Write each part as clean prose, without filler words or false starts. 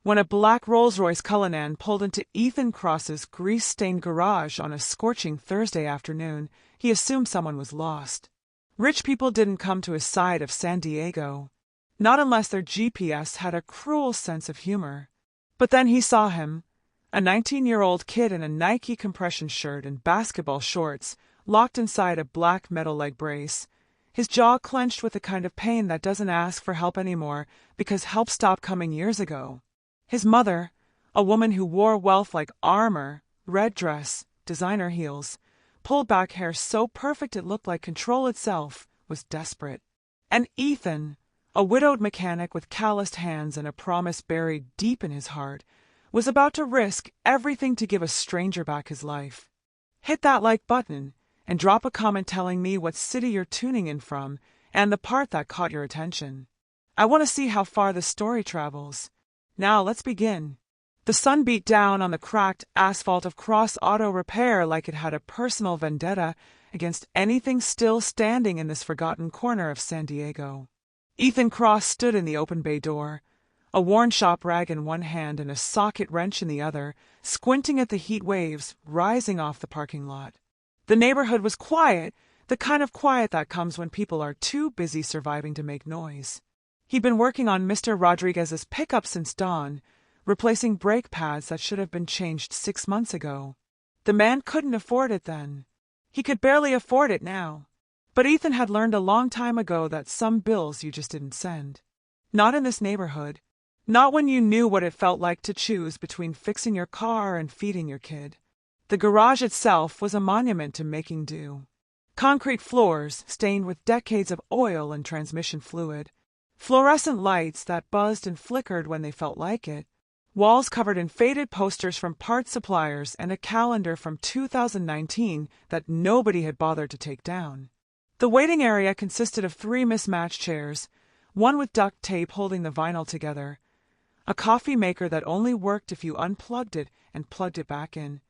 when a black Rolls-Royce Cullinan pulled into Ethan Cross's grease-stained garage on a scorching Thursday afternoon, he assumed someone was lost. Rich people didn't come to his side of San Diego, not unless their GPS had a cruel sense of humor. But then he saw him, a 19-year-old kid in a Nike compression shirt and basketball shorts, locked inside a black metal leg brace, his jaw clenched with the kind of pain that doesn't ask for help anymore because help stopped coming years ago. His mother, a woman who wore wealth like armor, red dress, designer heels, pulled back hair so perfect it looked like control itself, was desperate. And Ethan, a widowed mechanic with calloused hands and a promise buried deep in his heart, was about to risk everything to give a stranger back his life. Hit that like button and drop a comment telling me what city you're tuning in from and the part that caught your attention. I want to see how far this story travels. Now let's begin. The sun beat down on the cracked asphalt of Cross Auto Repair like it had a personal vendetta against anything still standing in this forgotten corner of San Diego. Ethan Cross stood in the open bay door, a worn shop rag in one hand and a socket wrench in the other, squinting at the heat waves rising off the parking lot. The neighborhood was quiet, the kind of quiet that comes when people are too busy surviving to make noise. He'd been working on Mr. Rodriguez's pickup since dawn, replacing brake pads that should have been changed 6 months ago. The man couldn't afford it then. He could barely afford it now. But Ethan had learned a long time ago that some bills you just didn't send. Not in this neighborhood. Not when you knew what it felt like to choose between fixing your car and feeding your kid. The garage itself was a monument to making do. Concrete floors stained with decades of oil and transmission fluid. Fluorescent lights that buzzed and flickered when they felt like it. Walls covered in faded posters from parts suppliers and a calendar from 2019 that nobody had bothered to take down. The waiting area consisted of 3 mismatched chairs, one with duct tape holding the vinyl together, a coffee maker that only worked if you unplugged it and plugged it back in,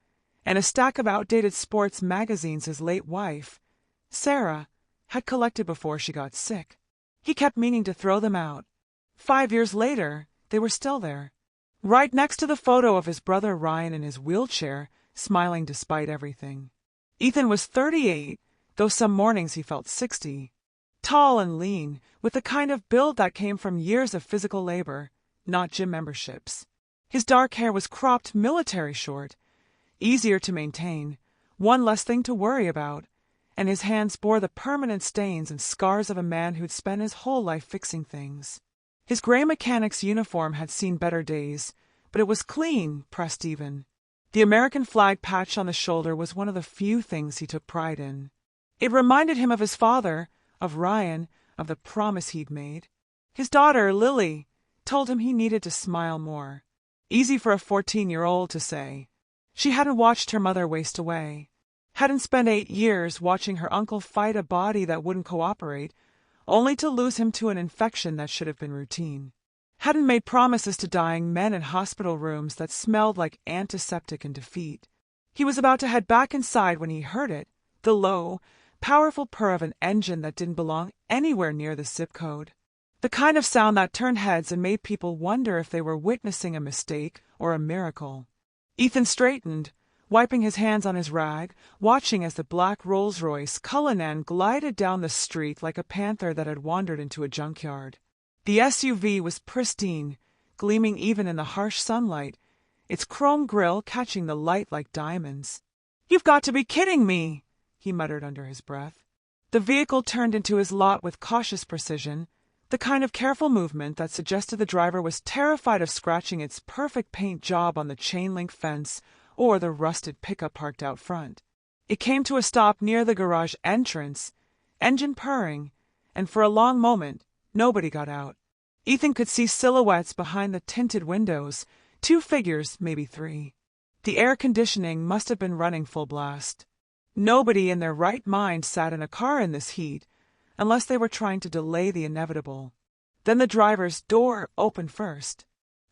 and a stack of outdated sports magazines his late wife, Sarah, had collected before she got sick. He kept meaning to throw them out. 5 years later, they were still there, right next to the photo of his brother Ryan in his wheelchair, smiling despite everything. Ethan was 38, though some mornings he felt 60. Tall and lean, with the kind of build that came from years of physical labor, not gym memberships. His dark hair was cropped military short, easier to maintain, one less thing to worry about, and his hands bore the permanent stains and scars of a man who'd spent his whole life fixing things. His gray mechanic's uniform had seen better days, but it was clean, pressed even. The American flag patch on the shoulder was one of the few things he took pride in. It reminded him of his father, of Ryan, of the promise he'd made. His daughter, Lily, told him he needed to smile more. Easy for a 14-year-old to say. She hadn't watched her mother waste away. Hadn't spent 8 years watching her uncle fight a body that wouldn't cooperate, only to lose him to an infection that should have been routine. Hadn't made promises to dying men in hospital rooms that smelled like antiseptic and defeat. He was about to head back inside when he heard it, the low, powerful purr of an engine that didn't belong anywhere near the zip code. The kind of sound that turned heads and made people wonder if they were witnessing a mistake or a miracle. Ethan straightened, wiping his hands on his rag, watching as the black Rolls-Royce Cullinan glided down the street like a panther that had wandered into a junkyard. The SUV was pristine, gleaming even in the harsh sunlight, its chrome grille catching the light like diamonds. "You've got to be kidding me!" he muttered under his breath. The vehicle turned into his lot with cautious precision, the kind of careful movement that suggested the driver was terrified of scratching its perfect paint job on the chain-link fence or the rusted pickup parked out front. It came to a stop near the garage entrance, engine purring, and for a long moment, nobody got out. Ethan could see silhouettes behind the tinted windows, 2 figures, maybe 3. The air conditioning must have been running full blast. Nobody in their right mind sat in a car in this heat, unless they were trying to delay the inevitable. Then the driver's door opened first.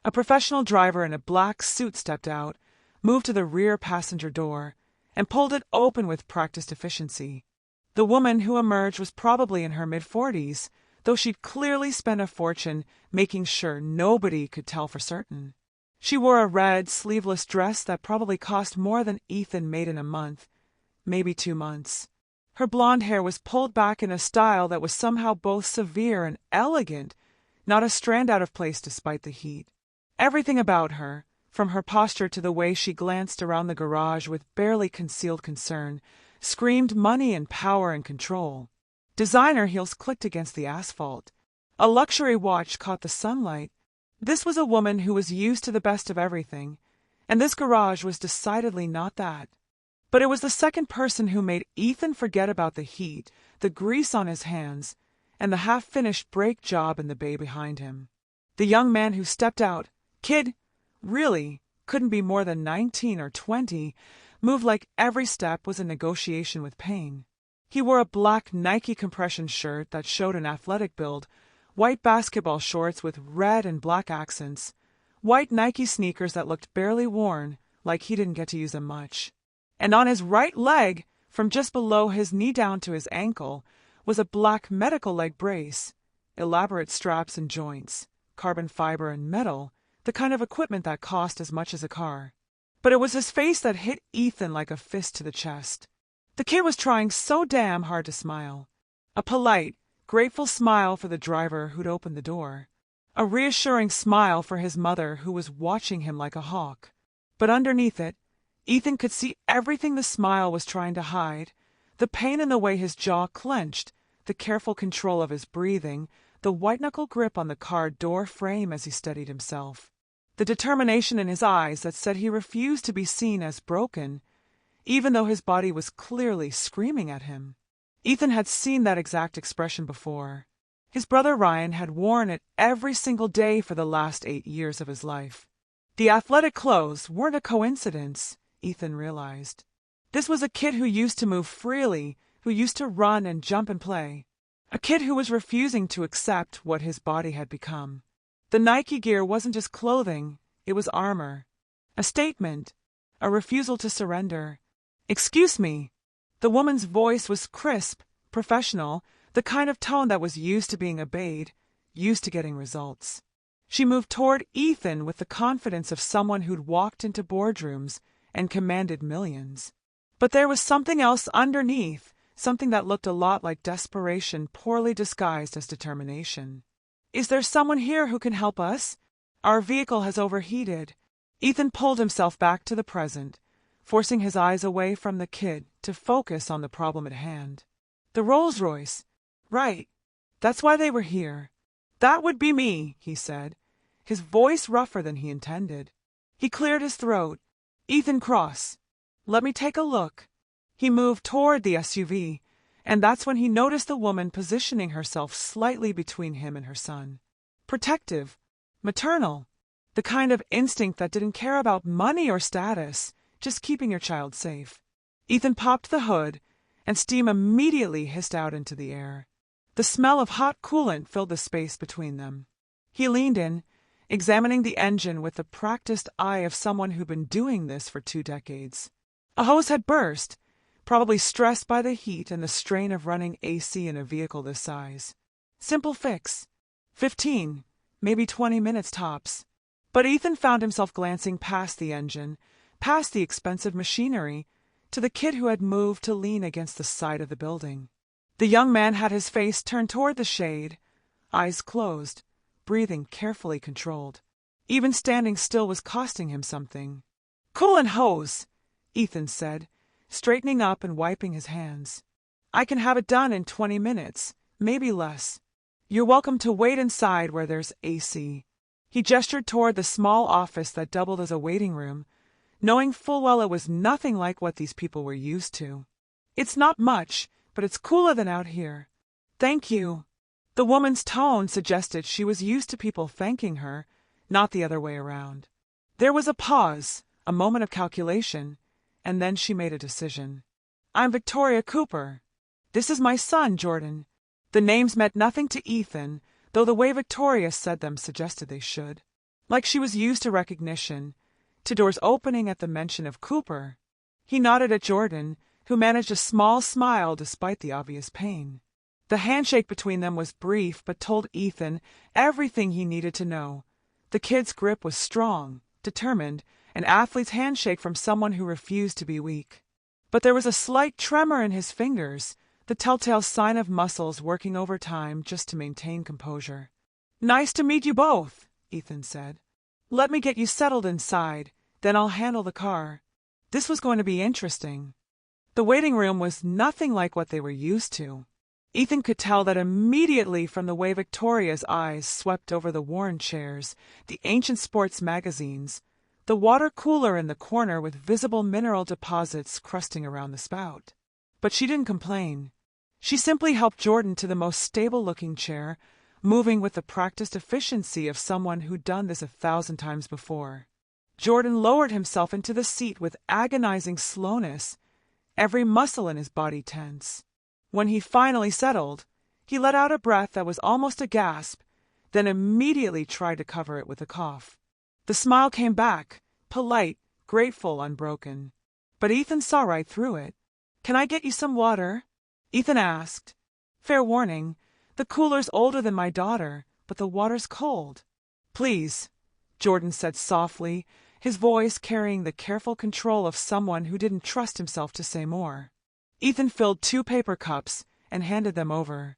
A professional driver in a black suit stepped out, moved to the rear passenger door, and pulled it open with practiced efficiency. The woman who emerged was probably in her mid-40s, though she'd clearly spent a fortune making sure nobody could tell for certain. She wore a red, sleeveless dress that probably cost more than Ethan made in a month, maybe 2 months. Her blonde hair was pulled back in a style that was somehow both severe and elegant, not a strand out of place despite the heat. Everything about her, from her posture to the way she glanced around the garage with barely concealed concern, screamed money and power and control. Designer heels clicked against the asphalt. A luxury watch caught the sunlight. This was a woman who was used to the best of everything, and this garage was decidedly not that. But it was the second person who made Ethan forget about the heat, the grease on his hands, and the half-finished brake job in the bay behind him. The young man who stepped out, kid, really, couldn't be more than 19 or 20, moved like every step was a negotiation with pain. He wore a black Nike compression shirt that showed an athletic build, white basketball shorts with red and black accents, white Nike sneakers that looked barely worn, like he didn't get to use them much. And on his right leg, from just below his knee down to his ankle, was a black medical leg brace, elaborate straps and joints, carbon fiber and metal, the kind of equipment that cost as much as a car. But it was his face that hit Ethan like a fist to the chest. The kid was trying so damn hard to smile. A polite, grateful smile for the driver who'd opened the door. A reassuring smile for his mother who was watching him like a hawk. But underneath it, Ethan could see everything the smile was trying to hide, the pain in the way his jaw clenched, the careful control of his breathing, the white-knuckle grip on the car door frame as he steadied himself. The determination in his eyes that said he refused to be seen as broken, even though his body was clearly screaming at him. Ethan had seen that exact expression before. His brother Ryan had worn it every single day for the last 8 years of his life. The athletic clothes weren't a coincidence, Ethan realized. This was a kid who used to move freely, who used to run and jump and play. A kid who was refusing to accept what his body had become. The Nike gear wasn't just clothing, it was armor. A statement, a refusal to surrender. "Excuse me." The woman's voice was crisp, professional, the kind of tone that was used to being obeyed, used to getting results. She moved toward Ethan with the confidence of someone who'd walked into boardrooms and commanded millions. But there was something else underneath, something that looked a lot like desperation poorly disguised as determination. "Is there someone here who can help us? Our vehicle has overheated." Ethan pulled himself back to the present, forcing his eyes away from the kid to focus on the problem at hand. "The Rolls-Royce. Right. That's why they were here." "That would be me," he said, his voice rougher than he intended. He cleared his throat. "Ethan Cross. Let me take a look." He moved toward the SUV, and that's when he noticed the woman positioning herself slightly between him and her son. Protective, maternal, the kind of instinct that didn't care about money or status, just keeping your child safe. Ethan popped the hood, and steam immediately hissed out into the air. The smell of hot coolant filled the space between them. He leaned in, examining the engine with the practiced eye of someone who'd been doing this for 2 decades. A hose had burst, probably stressed by the heat and the strain of running AC in a vehicle this size. Simple fix. 15, maybe 20 minutes tops. But Ethan found himself glancing past the engine, past the expensive machinery, to the kid who had moved to lean against the side of the building. The young man had his face turned toward the shade, eyes closed, breathing carefully controlled. Even standing still was costing him something. "Coolant hose," Ethan said, straightening up and wiping his hands. "I can have it done in 20 minutes, maybe less. You're welcome to wait inside where there's AC." He gestured toward the small office that doubled as a waiting room, knowing full well it was nothing like what these people were used to. "It's not much, but it's cooler than out here." "Thank you." The woman's tone suggested she was used to people thanking her, not the other way around. There was a pause, a moment of calculation, and then she made a decision. "I'm Victoria Cooper. This is my son, Jordan." The names meant nothing to Ethan, though the way Victoria said them suggested they should. Like she was used to recognition, to doors opening at the mention of Cooper. He nodded at Jordan, who managed a small smile despite the obvious pain. The handshake between them was brief but told Ethan everything he needed to know. The kid's grip was strong, determined, an athlete's handshake from someone who refused to be weak. But there was a slight tremor in his fingers, the telltale sign of muscles working overtime just to maintain composure. "Nice to meet you both," Ethan said. "Let me get you settled inside, then I'll handle the car." This was going to be interesting. The waiting room was nothing like what they were used to. Ethan could tell that immediately from the way Victoria's eyes swept over the worn chairs, the ancient sports magazines, the water cooler in the corner with visible mineral deposits crusting around the spout. But she didn't complain. She simply helped Jordan to the most stable-looking chair, moving with the practiced efficiency of someone who'd done this 1,000 times before. Jordan lowered himself into the seat with agonizing slowness, every muscle in his body tense. When he finally settled, he let out a breath that was almost a gasp, then immediately tried to cover it with a cough. The smile came back, polite, grateful, unbroken. But Ethan saw right through it. "Can I get you some water?" Ethan asked. "Fair warning, the cooler's older than my daughter, but the water's cold." "Please," Jordan said softly, his voice carrying the careful control of someone who didn't trust himself to say more. Ethan filled 2 paper cups and handed them over.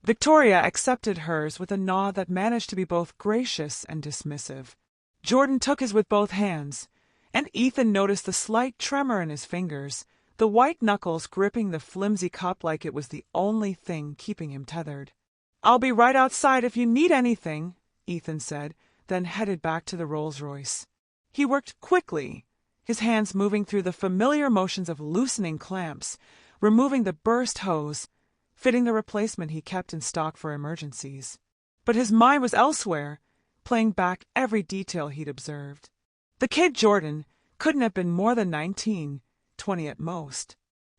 Victoria accepted hers with a nod that managed to be both gracious and dismissive. Jordan took his with both hands, and Ethan noticed the slight tremor in his fingers, the white knuckles gripping the flimsy cup like it was the only thing keeping him tethered. "I'll be right outside if you need anything," Ethan said, then headed back to the Rolls-Royce. He worked quickly, his hands moving through the familiar motions of loosening clamps, removing the burst hose, fitting the replacement he kept in stock for emergencies. But his mind was elsewhere, playing back every detail he'd observed. The kid Jordan couldn't have been more than 19, 20 at most.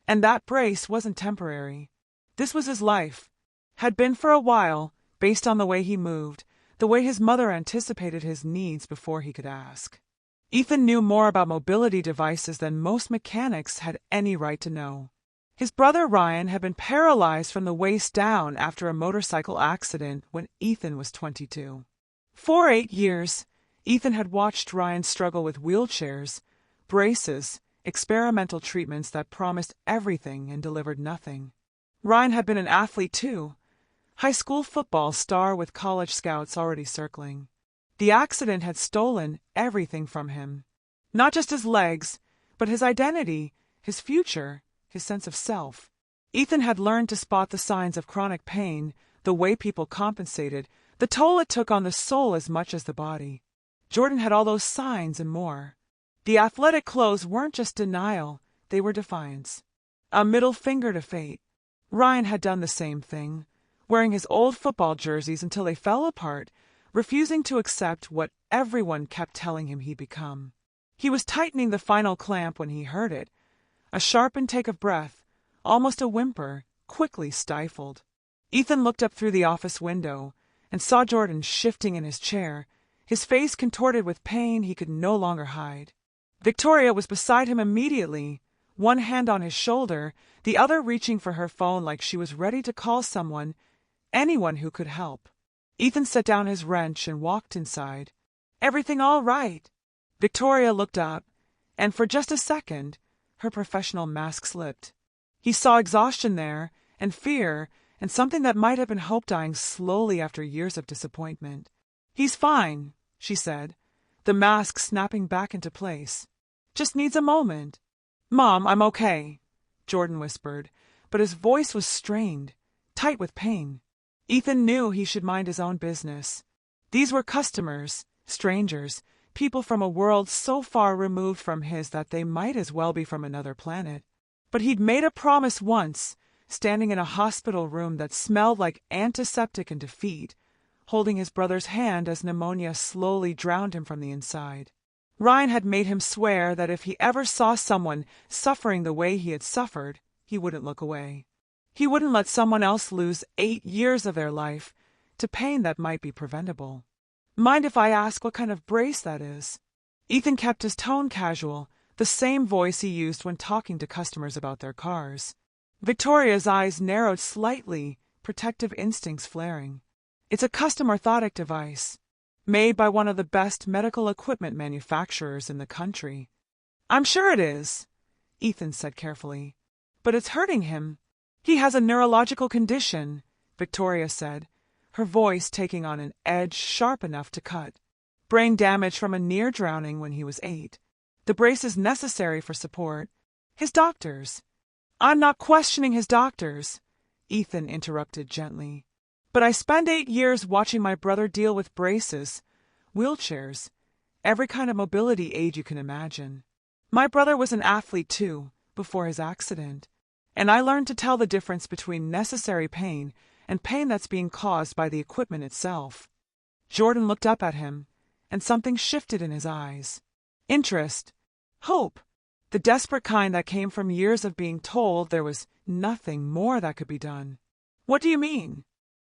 And that brace wasn't temporary. This was his life. Had been for a while, based on the way he moved, the way his mother anticipated his needs before he could ask. Ethan knew more about mobility devices than most mechanics had any right to know. His brother Ryan had been paralyzed from the waist down after a motorcycle accident when Ethan was 22. For 8 years, Ethan had watched Ryan struggle with wheelchairs, braces, experimental treatments that promised everything and delivered nothing. Ryan had been an athlete too, high school football star with college scouts already circling. The accident had stolen everything from him. Not just his legs, but his identity, his future, his sense of self. Ethan had learned to spot the signs of chronic pain, the way people compensated, the toll it took on the soul as much as the body. Jordan had all those signs and more. The athletic clothes weren't just denial, they were defiance. A middle finger to fate. Ryan had done the same thing, wearing his old football jerseys until they fell apart, refusing to accept what everyone kept telling him he'd become. He was tightening the final clamp when he heard it. A sharp intake of breath, almost a whimper, quickly stifled. Ethan looked up through the office window and saw Jordan shifting in his chair, his face contorted with pain he could no longer hide. Victoria was beside him immediately, one hand on his shoulder, the other reaching for her phone like she was ready to call someone, anyone who could help. Ethan set down his wrench and walked inside. "Everything all right?" Victoria looked up, and for just a second, her professional mask slipped. He saw exhaustion there, and fear, and something that might have been hope dying slowly after years of disappointment. "He's fine," she said, the mask snapping back into place. "Just needs a moment." "Mom, I'm okay," Jordan whispered, but his voice was strained, tight with pain. Ethan knew he should mind his own business. These were customers, strangers, people from a world so far removed from his that they might as well be from another planet. But he'd made a promise once, standing in a hospital room that smelled like antiseptic and defeat, holding his brother's hand as pneumonia slowly drowned him from the inside. Ryan had made him swear that if he ever saw someone suffering the way he had suffered, he wouldn't look away. He wouldn't let someone else lose 8 years of their life to pain that might be preventable. "Mind if I ask what kind of brace that is?" Ethan kept his tone casual, the same voice he used when talking to customers about their cars. Victoria's eyes narrowed slightly, protective instincts flaring. "It's a custom orthotic device." made by one of the best medical equipment manufacturers in the country. I'm sure it is, Ethan said carefully. But it's hurting him. He has a neurological condition, Victoria said, her voice taking on an edge sharp enough to cut. Brain damage from a near drowning when he was 8. The brace is necessary for support. His doctors. I'm not questioning his doctors, Ethan interrupted gently. But I spent 8 years watching my brother deal with braces, wheelchairs, every kind of mobility aid you can imagine. My brother was an athlete too, before his accident, and I learned to tell the difference between necessary pain and pain that's being caused by the equipment itself. Jordan looked up at him, and something shifted in his eyes. Interest. Hope. The desperate kind that came from years of being told there was nothing more that could be done. What do you mean?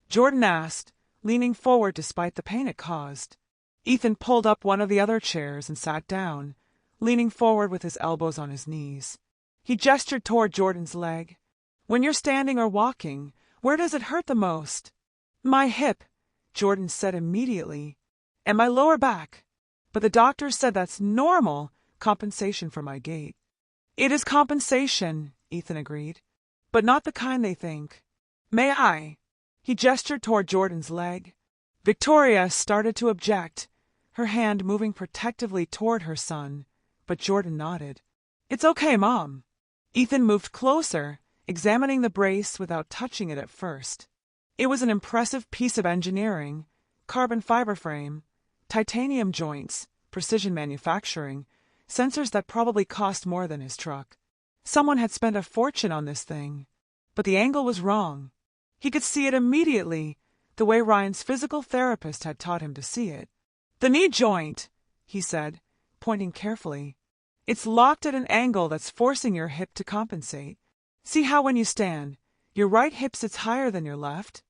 Jordan asked, leaning forward despite the pain it caused. Ethan pulled up one of the other chairs and sat down, leaning forward with his elbows on his knees. He gestured toward Jordan's leg. When you're standing or walking, where does it hurt the most? My hip, Jordan said immediately, and my lower back. But the doctor said that's normal compensation for my gait. It is compensation, Ethan agreed, but not the kind they think. May I? He gestured toward Jordan's leg. Victoria started to object, her hand moving protectively toward her son, but Jordan nodded. It's okay, Mom. Ethan moved closer, examining the brace without touching it at first. It was an impressive piece of engineering: carbon fiber frame, titanium joints, precision manufacturing, sensors that probably cost more than his truck. Someone had spent a fortune on this thing, but the angle was wrong. He could see it immediately, the way Ryan's physical therapist had taught him to see it. The knee joint, he said, pointing carefully. It's locked at an angle that's forcing your hip to compensate. See how when you stand, your right hip sits higher than your left?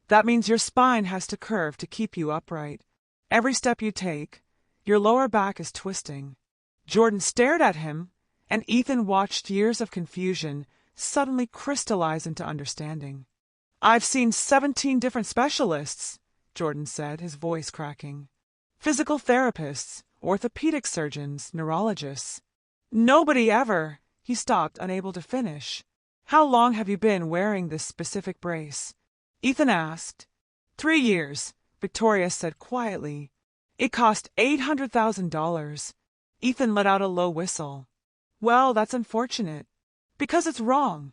That means your spine has to curve to keep you upright. Every step you take, your lower back is twisting. Jordan stared at him, and Ethan watched years of confusion suddenly crystallize into understanding. I've seen 17 different specialists, Jordan said, his voice cracking. Physical therapists, orthopedic surgeons, neurologists. Nobody ever. He stopped, unable to finish. How long have you been wearing this specific brace? Ethan asked. 3 years, Victoria said quietly. It cost $800,000. Ethan let out a low whistle. Well, that's unfortunate. Because it's wrong.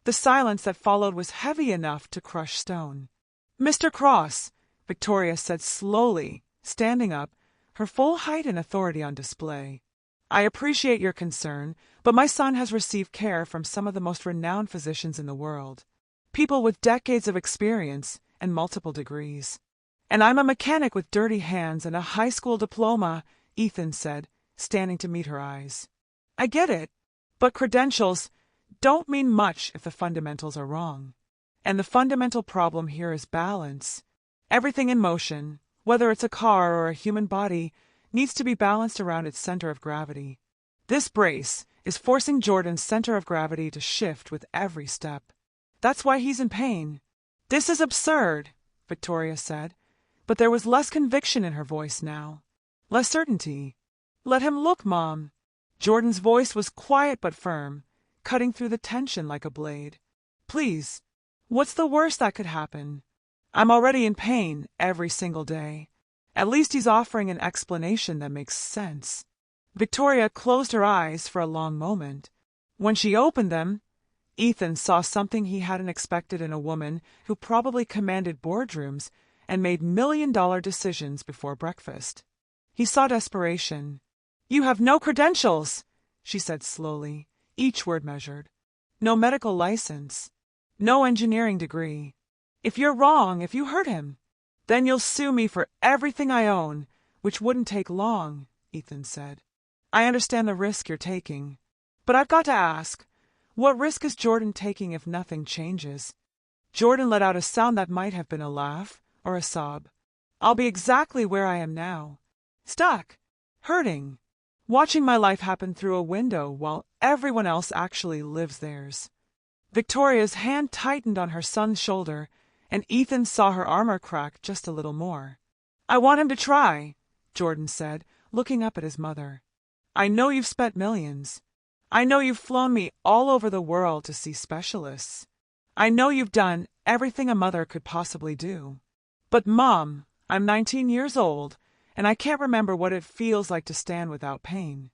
The silence that followed was heavy enough to crush stone. Mr. Cross, Victoria said slowly, standing up, her full height and authority on display. I appreciate your concern, but my son has received care from some of the most renowned physicians in the world. People with decades of experience and multiple degrees. And I'm a mechanic with dirty hands and a high school diploma, Ethan said, standing to meet her eyes. I get it, but credentials don't mean much if the fundamentals are wrong. And the fundamental problem here is balance. Everything in motion, whether it's a car or a human body, needs to be balanced around its center of gravity. This brace is forcing Jordan's center of gravity to shift with every step. That's why he's in pain. This is absurd, Victoria said, but there was less conviction in her voice now. Less certainty. Let him look, Mom. Jordan's voice was quiet but firm, cutting through the tension like a blade. Please, what's the worst that could happen? I'm already in pain every single day. At least he's offering an explanation that makes sense. Victoria closed her eyes for a long moment. When she opened them, Ethan saw something he hadn't expected in a woman who probably commanded boardrooms and made million-dollar decisions before breakfast. He saw desperation. You have no credentials, she said slowly, each word measured. No medical license. No engineering degree. If you're wrong, if you hurt him, then you'll sue me for everything I own, which wouldn't take long, Ethan said. I understand the risk you're taking, but I've got to ask, what risk is Jordan taking if nothing changes? Jordan let out a sound that might have been a laugh or a sob. I'll be exactly where I am now. Stuck. Hurting. Watching my life happen through a window while everyone else actually lives theirs. Victoria's hand tightened on her son's shoulder, and Ethan saw her armor crack just a little more. I want him to try, Jordan said, looking up at his mother. I know you've spent millions. I know you've flown me all over the world to see specialists. I know you've done everything a mother could possibly do. But, Mom, I'm 19 years old, and I can't remember what it feels like to stand without pain.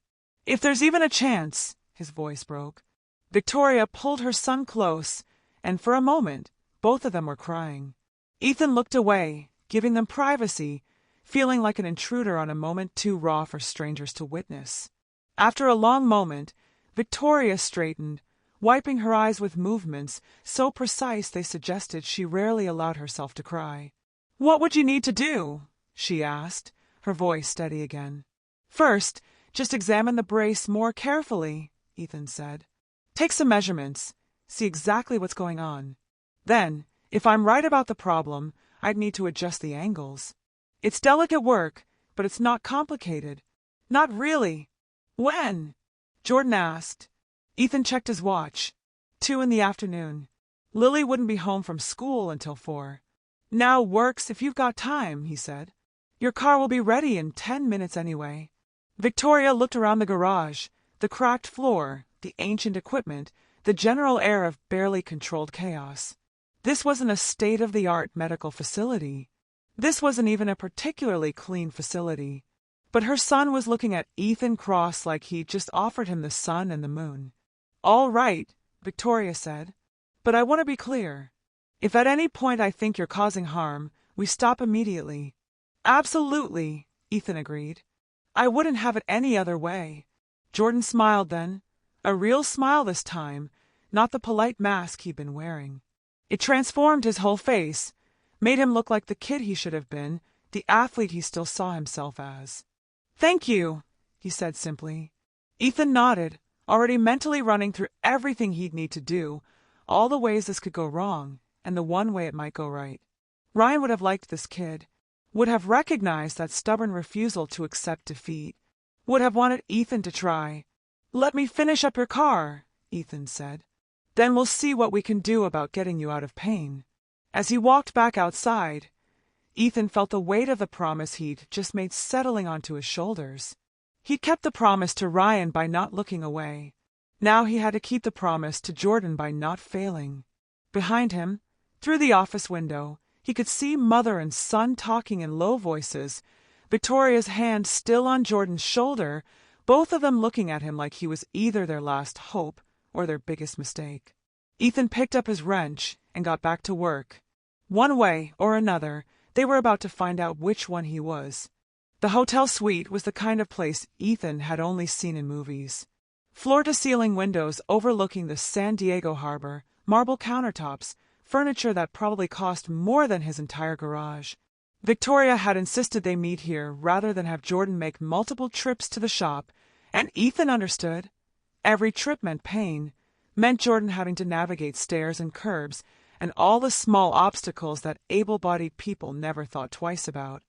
If there's even a chance, his voice broke. Victoria pulled her son close, and for a moment, both of them were crying. Ethan looked away, giving them privacy, feeling like an intruder on a moment too raw for strangers to witness. After a long moment, Victoria straightened, wiping her eyes with movements so precise they suggested she rarely allowed herself to cry. "What would you need to do?" she asked, her voice steady again. "First, just examine the brace more carefully," Ethan said. "Take some measurements, see exactly what's going on. Then, if I'm right about the problem, I'd need to adjust the angles. It's delicate work, but it's not complicated." "Not really." "When?" Jordan asked. Ethan checked his watch. 2 in the afternoon. Lily wouldn't be home from school until 4. "Now works if you've got time," he said. "Your car will be ready in 10 minutes anyway." Victoria looked around the garage, the cracked floor, the ancient equipment, the general air of barely controlled chaos. This wasn't a state-of-the-art medical facility. This wasn't even a particularly clean facility. But her son was looking at Ethan Cross like he'd just offered him the sun and the moon. "All right," Victoria said. "But I want to be clear. If at any point I think you're causing harm, we stop immediately." "Absolutely," Ethan agreed. "I wouldn't have it any other way." Jordan smiled then. A real smile this time, not the polite mask he'd been wearing. It transformed his whole face, made him look like the kid he should have been, the athlete he still saw himself as. "Thank you," he said simply. Ethan nodded, already mentally running through everything he'd need to do, all the ways this could go wrong, and the one way it might go right. Ryan would have liked this kid, would have recognized that stubborn refusal to accept defeat, would have wanted Ethan to try. "Let me finish up your car," Ethan said. "Then we'll see what we can do about getting you out of pain." As he walked back outside, Ethan felt the weight of the promise he'd just made settling onto his shoulders. He'd kept the promise to Ryan by not looking away. Now he had to keep the promise to Jordan by not failing. Behind him, through the office window, he could see mother and son talking in low voices, Victoria's hand still on Jordan's shoulder, both of them looking at him like he was either their last hope or their biggest mistake. Ethan picked up his wrench and got back to work. One way or another, they were about to find out which one he was. The hotel suite was the kind of place Ethan had only seen in movies. Floor-to-ceiling windows overlooking the San Diego harbor, marble countertops, furniture that probably cost more than his entire garage. Victoria had insisted they meet here rather than have Jordan make multiple trips to the shop, and Ethan understood. Every trip meant pain, meant Jordan having to navigate stairs and curbs, and all the small obstacles that able-bodied people never thought twice about.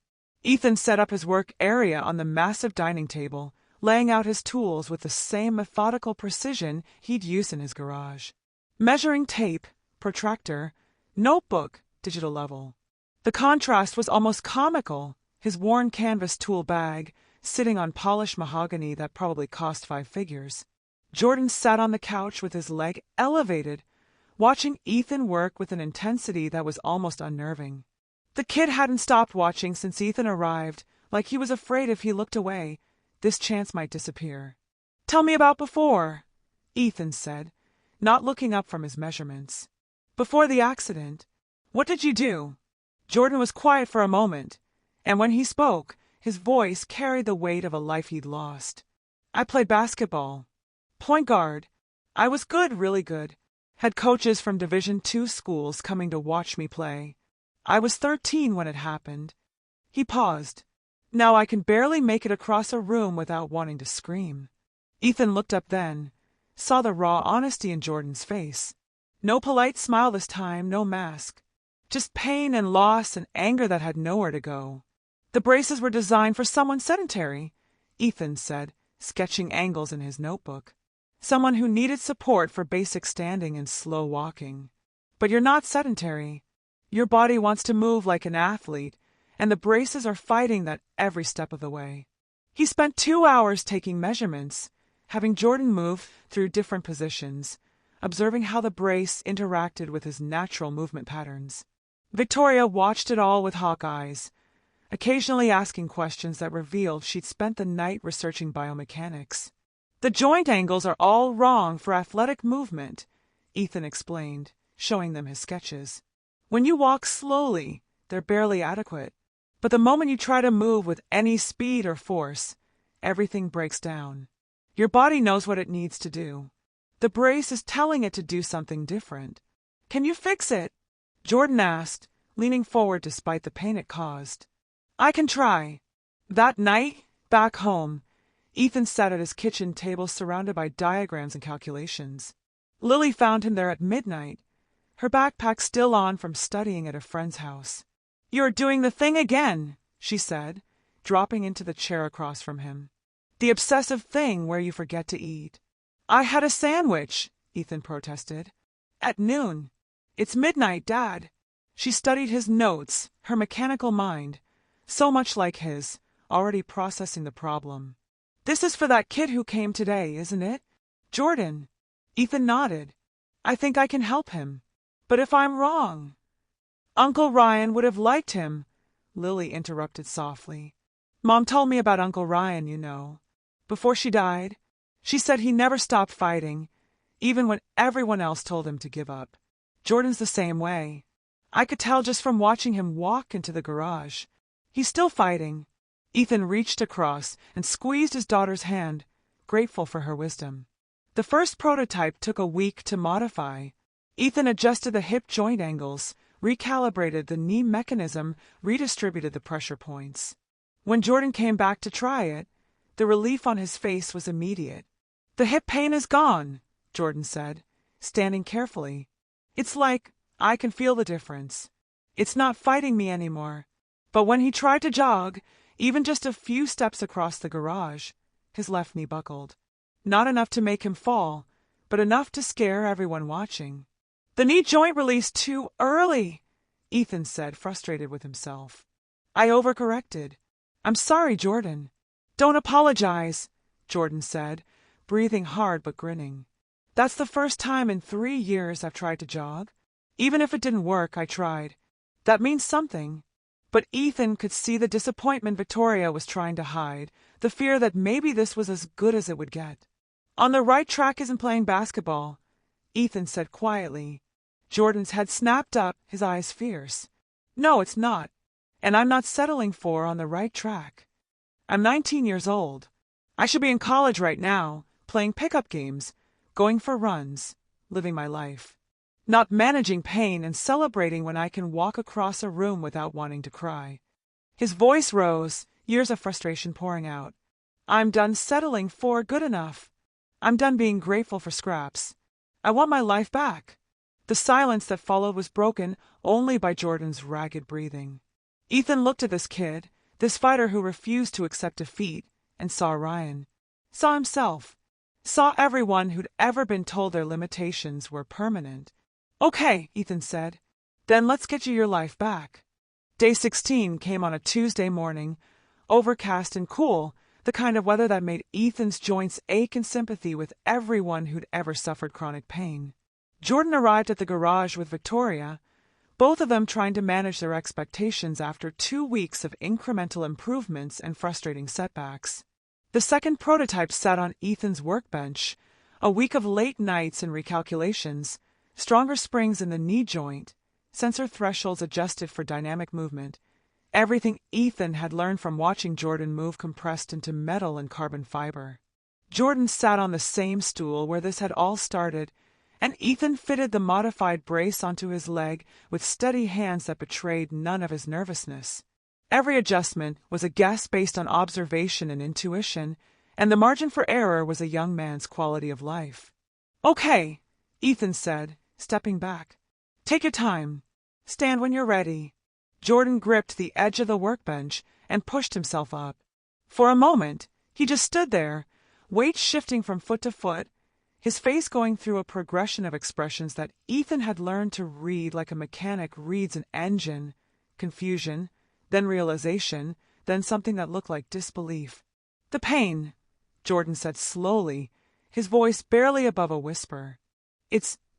Ethan set up his work area on the massive dining table, laying out his tools with the same methodical precision he'd used in his garage. Measuring tape, protractor, notebook, digital level. The contrast was almost comical, his worn canvas tool bag, sitting on polished mahogany that probably cost 5 figures. Jordan sat on the couch with his leg elevated, watching Ethan work with an intensity that was almost unnerving. The kid hadn't stopped watching since Ethan arrived, like he was afraid if he looked away, this chance might disappear. "Tell me about before," Ethan said, not looking up from his measurements. "Before the accident. What did you do?" Jordan was quiet for a moment, and when he spoke, his voice carried the weight of a life he'd lost. "I played basketball. Point guard. I was good, really good. Had coaches from Division II schools coming to watch me play. I was 13 when it happened." He paused. "Now I can barely make it across a room without wanting to scream." Ethan looked up then, saw the raw honesty in Jordan's face. No polite smile this time, no mask. Just pain and loss and anger that had nowhere to go. "The braces were designed for someone sedentary," Ethan said, sketching angles in his notebook. "Someone who needed support for basic standing and slow walking. But you're not sedentary. Your body wants to move like an athlete, and the braces are fighting that every step of the way. He spent 2 hours taking measurements, having Jordan move through different positions, observing how the brace interacted with his natural movement patterns. Victoria watched it all with hawk eyes, occasionally asking questions that revealed she'd spent the night researching biomechanics. The joint angles are all wrong for athletic movement, Ethan explained, showing them his sketches. When you walk slowly, they're barely adequate. But the moment you try to move with any speed or force, everything breaks down. Your body knows what it needs to do. The brace is telling it to do something different. Can you fix it? Jordan asked, leaning forward despite the pain it caused. I can try. That night, back home, Ethan sat at his kitchen table surrounded by diagrams and calculations. Lily found him there at midnight, her backpack still on from studying at a friend's house. You're doing the thing again, she said, dropping into the chair across from him. The obsessive thing where you forget to eat. I had a sandwich, Ethan protested. At noon. It's midnight, Dad. She studied his notes, her mechanical mind, so much like his, already processing the problem. This is for that kid who came today, isn't it? Jordan. Ethan nodded. I think I can help him. But if I'm wrong... Uncle Ryan would have liked him, Lily interrupted softly. Mom told me about Uncle Ryan, you know. Before she died, she said he never stopped fighting, even when everyone else told him to give up. Jordan's the same way. I could tell just from watching him walk into the garage. He's still fighting. Ethan reached across and squeezed his daughter's hand, grateful for her wisdom. The first prototype took a week to modify. Ethan adjusted the hip joint angles, recalibrated the knee mechanism, redistributed the pressure points. When Jordan came back to try it, the relief on his face was immediate. The hip pain is gone, Jordan said, standing carefully. It's like I can feel the difference. It's not fighting me anymore. But when he tried to jog, even just a few steps across the garage, his left knee buckled. Not enough to make him fall, but enough to scare everyone watching. The knee joint released too early, Ethan said, frustrated with himself. I overcorrected. I'm sorry, Jordan. Don't apologize, Jordan said, breathing hard but grinning. That's the first time in 3 years I've tried to jog. Even if it didn't work, I tried. That means something. But Ethan could see the disappointment Victoria was trying to hide, the fear that maybe this was as good as it would get. On the right track isn't playing basketball, Ethan said quietly. Jordan's head snapped up, his eyes fierce. No, it's not. And I'm not settling for on the right track. I'm 19 years old. I should be in college right now, playing pickup games, going for runs, living my life. Not managing pain and celebrating when I can walk across a room without wanting to cry. His voice rose, years of frustration pouring out. I'm done settling for good enough. I'm done being grateful for scraps. I want my life back. The silence that followed was broken only by Jordan's ragged breathing. Ethan looked at this kid, this fighter who refused to accept defeat, and saw Ryan. Saw himself. Saw everyone who'd ever been told their limitations were permanent. Okay, Ethan said. Then let's get you your life back. Day 16 came on a Tuesday morning, overcast and cool, the kind of weather that made Ethan's joints ache in sympathy with everyone who'd ever suffered chronic pain. Jordan arrived at the garage with Victoria, both of them trying to manage their expectations after 2 weeks of incremental improvements and frustrating setbacks. The second prototype sat on Ethan's workbench, a week of late nights and recalculations, stronger springs in the knee joint, sensor thresholds adjusted for dynamic movement. Everything Ethan had learned from watching Jordan move compressed into metal and carbon fiber. Jordan sat on the same stool where this had all started, and Ethan fitted the modified brace onto his leg with steady hands that betrayed none of his nervousness. Every adjustment was a guess based on observation and intuition, and the margin for error was a young man's quality of life. Okay, Ethan said, stepping back. Take your time. Stand when you're ready. Jordan gripped the edge of the workbench and pushed himself up. For a moment, he just stood there, weight shifting from foot to foot, his face going through a progression of expressions that Ethan had learned to read like a mechanic reads an engine: confusion, then realization, then something that looked like disbelief. "The pain," Jordan said slowly, his voice barely above a whisper.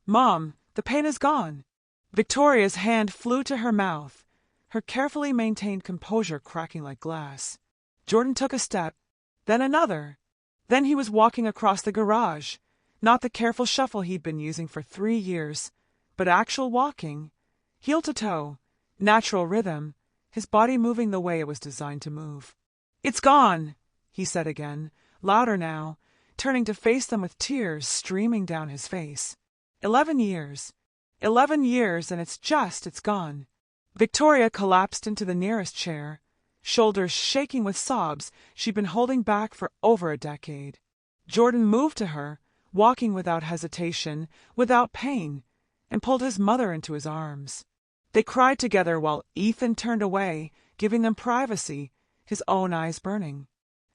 Mom, the pain is gone." Victoria's hand flew to her mouth, her carefully maintained composure cracking like glass. Jordan took a step, then another. Then he was walking across the garage, not the careful shuffle he'd been using for 3 years, but actual walking, heel to toe, natural rhythm, his body moving the way it was designed to move. "It's gone," he said again, louder now, turning to face them with tears streaming down his face. 11 years. 11 years, and it's gone. Victoria collapsed into the nearest chair, shoulders shaking with sobs she'd been holding back for over a decade. Jordan moved to her, walking without hesitation, without pain, and pulled his mother into his arms. They cried together while Ethan turned away, giving them privacy, his own eyes burning.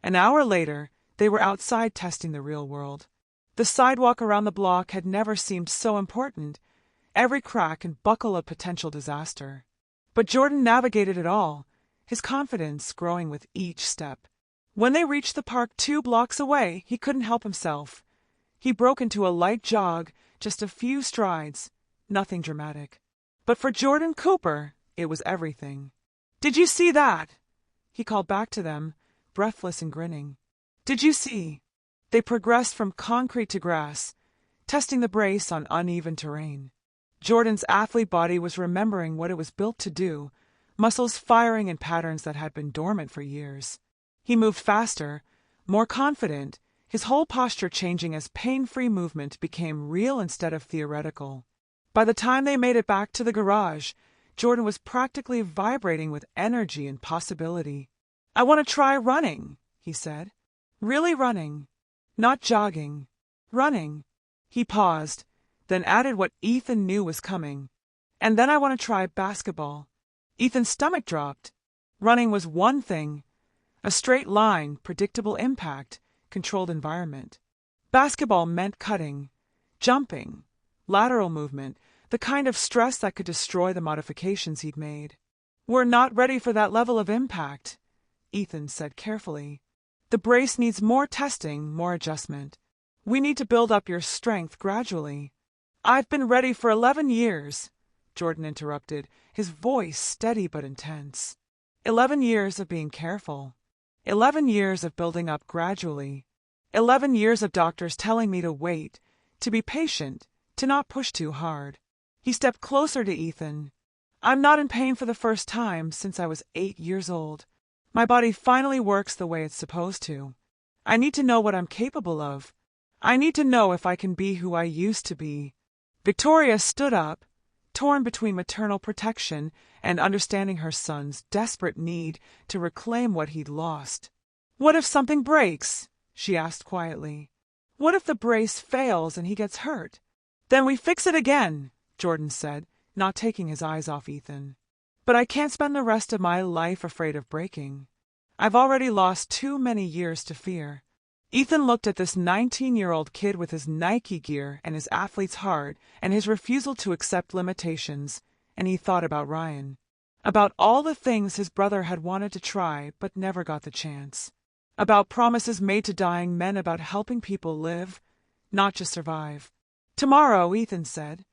An hour later, they were outside testing the real world. The sidewalk around the block had never seemed so important, every crack and buckle a potential disaster. But Jordan navigated it all, his confidence growing with each step. When they reached the park 2 blocks away, he couldn't help himself. He broke into a light jog, just a few strides, nothing dramatic. But for Jordan Cooper, it was everything. "Did you see that?" he called back to them, breathless and grinning. "Did you see?" They progressed from concrete to grass, testing the brace on uneven terrain. Jordan's athlete body was remembering what it was built to do, muscles firing in patterns that had been dormant for years. He moved faster, more confident, his whole posture changing as pain-free movement became real instead of theoretical. By the time they made it back to the garage, Jordan was practically vibrating with energy and possibility. "I want to try running," he said. "Really running. Not jogging. Running." He paused, then added what Ethan knew was coming. "And then I want to try basketball." Ethan's stomach dropped. Running was one thing, a straight line, predictable impact, controlled environment. Basketball meant cutting, jumping, lateral movement, the kind of stress that could destroy the modifications he'd made. "We're not ready for that level of impact," Ethan said carefully. "The brace needs more testing, more adjustment. We need to build up your strength gradually." "I've been ready for 11 years," Jordan interrupted, his voice steady but intense. 11 years of being careful. 11 years of building up gradually. 11 years of doctors telling me to wait, to be patient, to not push too hard. He stepped closer to Ethan. "I'm not in pain for the first time since I was 8 years old. My body finally works the way it's supposed to. I need to know what I'm capable of. I need to know if I can be who I used to be." Victoria stood up, torn between maternal protection and understanding her son's desperate need to reclaim what he'd lost. "What if something breaks?" she asked quietly. "What if the brace fails and he gets hurt?" "Then we fix it again," Jordan said, not taking his eyes off Ethan. "But I can't spend the rest of my life afraid of breaking. I've already lost too many years to fear." Ethan looked at this 19-year-old kid with his Nike gear and his athlete's heart and his refusal to accept limitations, and he thought about Ryan. About all the things his brother had wanted to try but never got the chance. About promises made to dying men about helping people live, not just survive. "Tomorrow," Ethan said.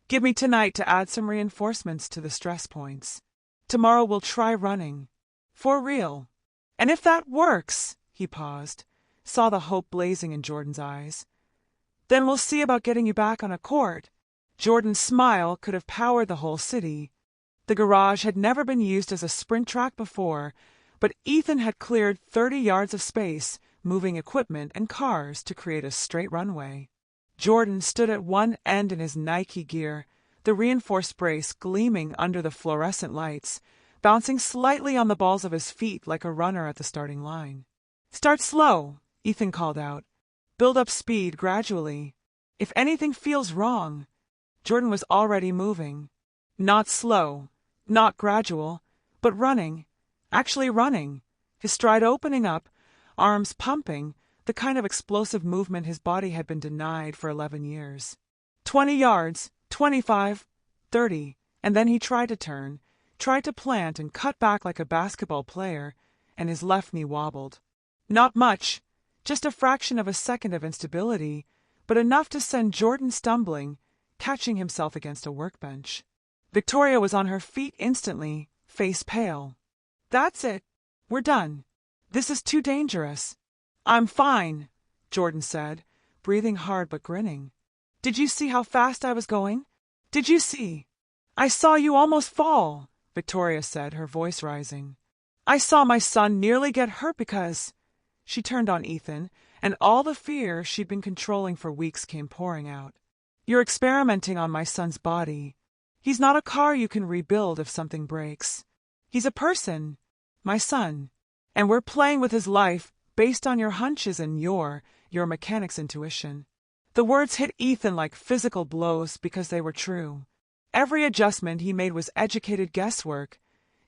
"Give me tonight to add some reinforcements to the stress points. Tomorrow we'll try running. For real. And if that works," he paused, saw the hope blazing in Jordan's eyes, "then we'll see about getting you back on a court." Jordan's smile could have powered the whole city. The garage had never been used as a sprint track before, but Ethan had cleared 30 yards of space, moving equipment and cars to create a straight runway. Jordan stood at one end in his Nike gear, the reinforced brace gleaming under the fluorescent lights, bouncing slightly on the balls of his feet like a runner at the starting line. "Start slow," Ethan called out. "Build up speed gradually. If anything feels wrong." Jordan was already moving. Not slow, not gradual, but running. Actually running. His stride opening up, arms pumping, the kind of explosive movement his body had been denied for 11 years. 20 yards, 25, 30, and then he tried to turn, tried to plant and cut back like a basketball player, and his left knee wobbled. Not much, just a fraction of a second of instability, but enough to send Jordan stumbling, catching himself against a workbench. Victoria was on her feet instantly, face pale. "That's it. We're done. This is too dangerous." "I'm fine," Jordan said, breathing hard but grinning. "Did you see how fast I was going? Did you see?" "I saw you almost fall," Victoria said, her voice rising. "I saw my son nearly get hurt because—" She turned on Ethan, and all the fear she'd been controlling for weeks came pouring out. "You're experimenting on my son's body. He's not a car you can rebuild if something breaks. He's a person, my son, and we're playing with his life based on your hunches and your mechanic's intuition." The words hit Ethan like physical blows because they were true. Every adjustment he made was educated guesswork,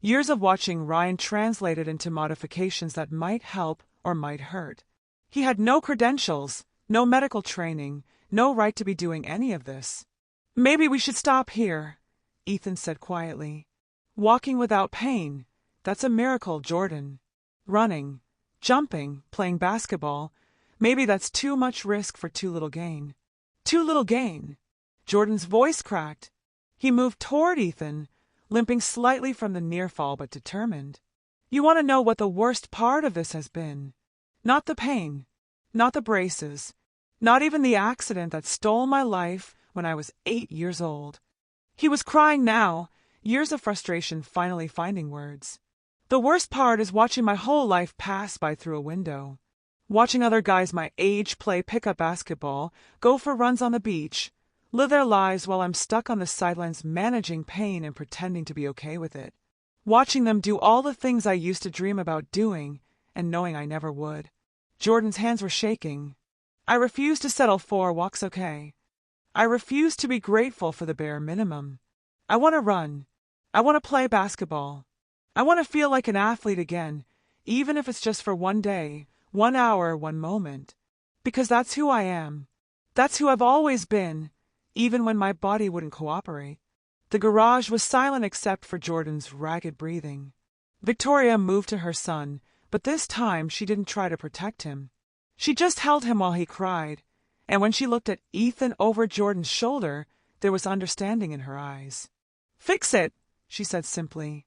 years of watching Ryan translate it into modifications that might help or might hurt. He had no credentials, no medical training, no right to be doing any of this. "Maybe we should stop here," Ethan said quietly. "Walking without pain, that's a miracle, Jordan. Running, jumping, playing basketball, maybe that's too much risk for too little gain." "Too little gain?" Jordan's voice cracked. He moved toward Ethan, limping slightly from the near fall but determined. "You want to know what the worst part of this has been? Not the pain, not the braces, not even the accident that stole my life when I was 8 years old." He was crying now, years of frustration finally finding words. "The worst part is watching my whole life pass by through a window. Watching other guys my age play pickup basketball, go for runs on the beach, live their lives while I'm stuck on the sidelines managing pain and pretending to be okay with it. Watching them do all the things I used to dream about doing and knowing I never would." Jordan's hands were shaking. "I refuse to settle for walks okay. I refuse to be grateful for the bare minimum. I want to run. I want to play basketball. I want to feel like an athlete again, even if it's just for one day, 1 hour, 1 moment. Because that's who I am. That's who I've always been, even when my body wouldn't cooperate." The garage was silent except for Jordan's ragged breathing. Victoria moved to her son, but this time she didn't try to protect him. She just held him while he cried, and when she looked at Ethan over Jordan's shoulder, there was understanding in her eyes. "Fix it," she said simply.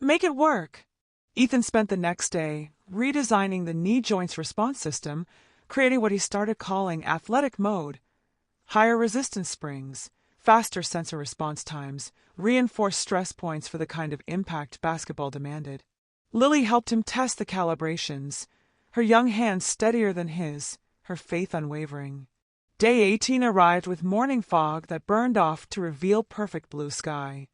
"Make it work." Ethan spent the next day redesigning the knee joint's response system, creating what he started calling athletic mode. Higher resistance springs, faster sensor response times, reinforced stress points for the kind of impact basketball demanded. Lily helped him test the calibrations, her young hands steadier than his, her faith unwavering. Day 18 arrived with morning fog that burned off to reveal perfect blue sky.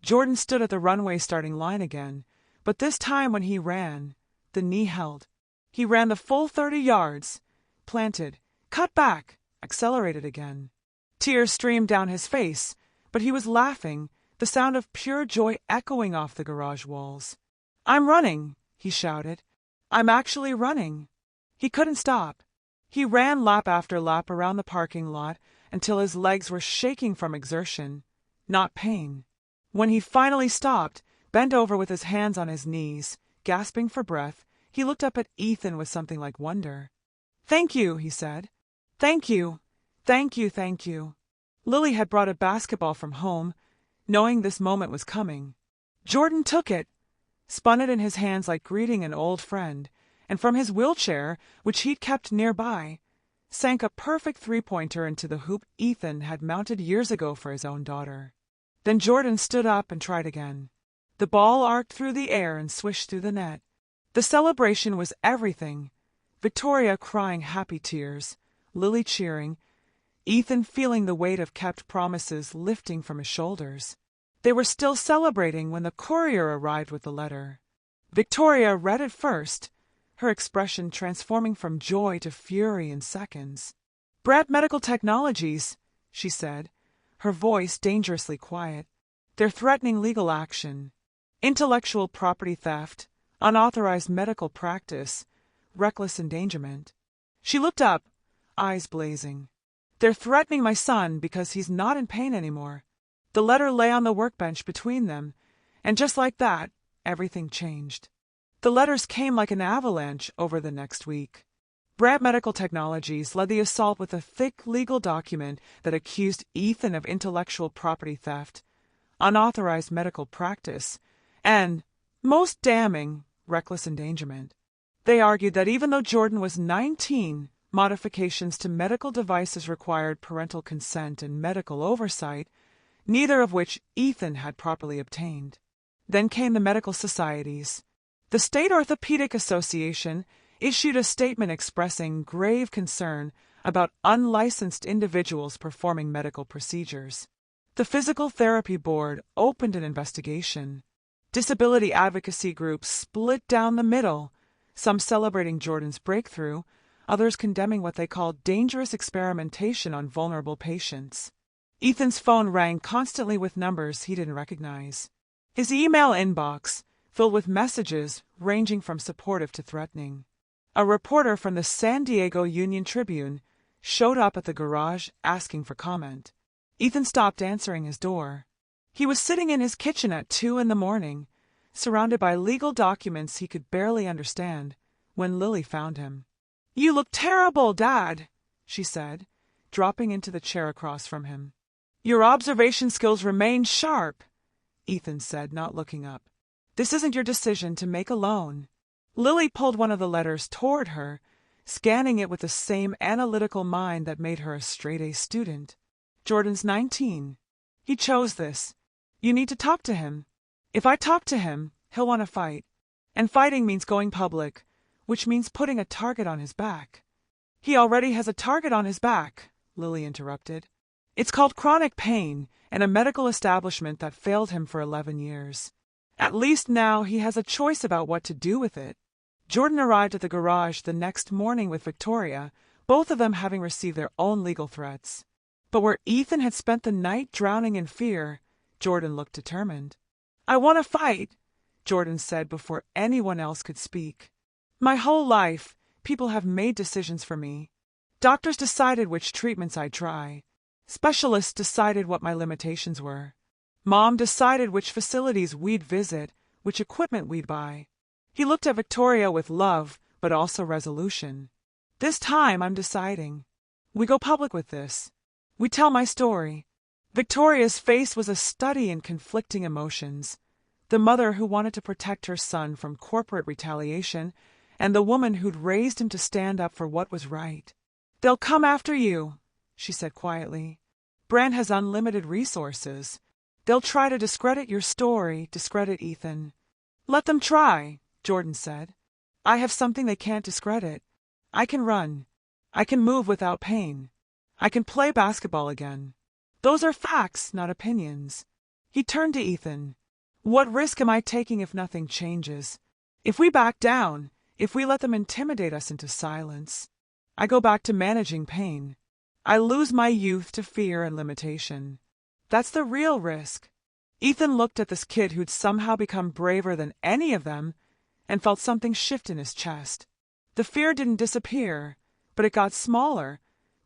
Jordan stood at the runway starting line again, but this time when he ran, the knee held. He ran the full 30 yards, planted, cut back, accelerated again. Tears streamed down his face, but he was laughing, the sound of pure joy echoing off the garage walls. "I'm running," he shouted. "I'm actually running." He couldn't stop. He ran lap after lap around the parking lot until his legs were shaking from exertion, not pain. When he finally stopped, bent over with his hands on his knees, gasping for breath, he looked up at Ethan with something like wonder. "Thank you," he said. "Thank you. Thank you, thank you." Lily had brought a basketball from home, knowing this moment was coming. Jordan took it, spun it in his hands like greeting an old friend, and from his wheelchair, which he'd kept nearby, sank a perfect three-pointer into the hoop Ethan had mounted years ago for his own daughter. Then Jordan stood up and tried again. The ball arced through the air and swished through the net. The celebration was everything. Victoria crying happy tears, Lily cheering, Ethan feeling the weight of kept promises lifting from his shoulders. They were still celebrating when the courier arrived with the letter. Victoria read it first, her expression transforming from joy to fury in seconds. "Brett Medical Technologies," she said, her voice dangerously quiet. "They're threatening legal action. Intellectual property theft, unauthorized medical practice, reckless endangerment." She looked up, eyes blazing. "They're threatening my son because he's not in pain anymore." The letter lay on the workbench between them, And just like that, everything changed. The letters came like an avalanche over the next week. Brand Medical Technologies led the assault with a thick legal document that accused Ethan of intellectual property theft, unauthorized medical practice, and, most damning, reckless endangerment. They argued that even though Jordan was 19, modifications to medical devices required parental consent and medical oversight, neither of which Ethan had properly obtained. Then came the medical societies. The State Orthopedic Association issued a statement expressing grave concern about unlicensed individuals performing medical procedures. The Physical Therapy Board opened an investigation. Disability advocacy groups split down the middle, some celebrating Jordan's breakthrough, others condemning what they called dangerous experimentation on vulnerable patients. Ethan's phone rang constantly with numbers he didn't recognize. His email inbox filled with messages ranging from supportive to threatening. A reporter from the San Diego Union Tribune showed up at the garage asking for comment. Ethan stopped answering his door. He was sitting in his kitchen at 2 a.m, surrounded by legal documents he could barely understand, when Lily found him. "You look terrible, Dad," she said, dropping into the chair across from him. "Your observation skills remain sharp," Ethan said, not looking up. "This isn't your decision to make alone." Lily pulled one of the letters toward her, scanning it with the same analytical mind that made her a straight-A student. "Jordan's 19. He chose this. You need to talk to him. If I talk to him, he'll want to fight. And fighting means going public, which means putting a target on his back." "He already has a target on his back," Lily interrupted. "It's called chronic pain and a medical establishment that failed him for 11 years. At least now he has a choice about what to do with it." Jordan arrived at the garage the next morning with Victoria, both of them having received their own legal threats. But where Ethan had spent the night drowning in fear, Jordan looked determined. "I want to fight," Jordan said before anyone else could speak. "My whole life, people have made decisions for me. Doctors decided which treatments I'd try. Specialists decided what my limitations were. Mom decided which facilities we'd visit, which equipment we'd buy." He looked at Victoria with love, but also resolution. "This time I'm deciding. We go public with this. We tell my story." Victoria's face was a study in conflicting emotions. The mother who wanted to protect her son from corporate retaliation, and the woman who'd raised him to stand up for what was right. "They'll come after you," she said quietly. "Brand has unlimited resources. They'll try to discredit your story, discredit Ethan." "Let them try," Jordan said. "I have something they can't discredit. I can run. I can move without pain. I can play basketball again. Those are facts, not opinions." He turned to Ethan. "What risk am I taking if nothing changes? If we back down, if we let them intimidate us into silence, I go back to managing pain. I lose my youth to fear and limitation. That's the real risk." Ethan looked at this kid who'd somehow become braver than any of them and felt something shift in his chest. The fear didn't disappear, but it got smaller,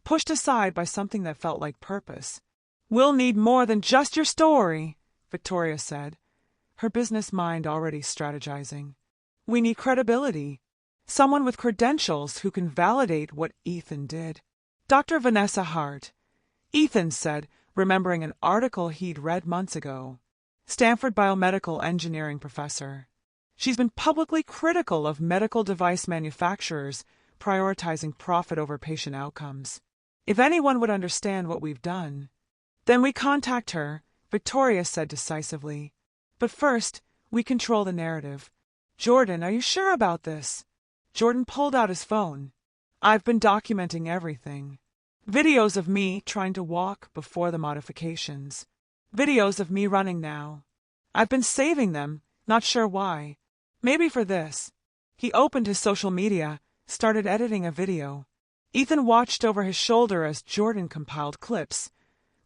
pushed aside by something that felt like purpose. "We'll need more than just your story," Victoria said, her business mind already strategizing. "We need credibility. Someone with credentials who can validate what Ethan did." "Dr. Vanessa Hart," Ethan said, remembering an article he'd read months ago. "Stanford biomedical engineering professor. She's been publicly critical of medical device manufacturers prioritizing profit over patient outcomes. If anyone would understand what we've done, then we contact her," Victoria said decisively. "But first, we control the narrative." "Jordan, are you sure about this?" Jordan pulled out his phone. "I've been documenting everything. Videos of me trying to walk before the modifications. Videos of me running now. I've been saving them, not sure why. Maybe for this." He opened his social media, started editing a video. Ethan watched over his shoulder as Jordan compiled clips.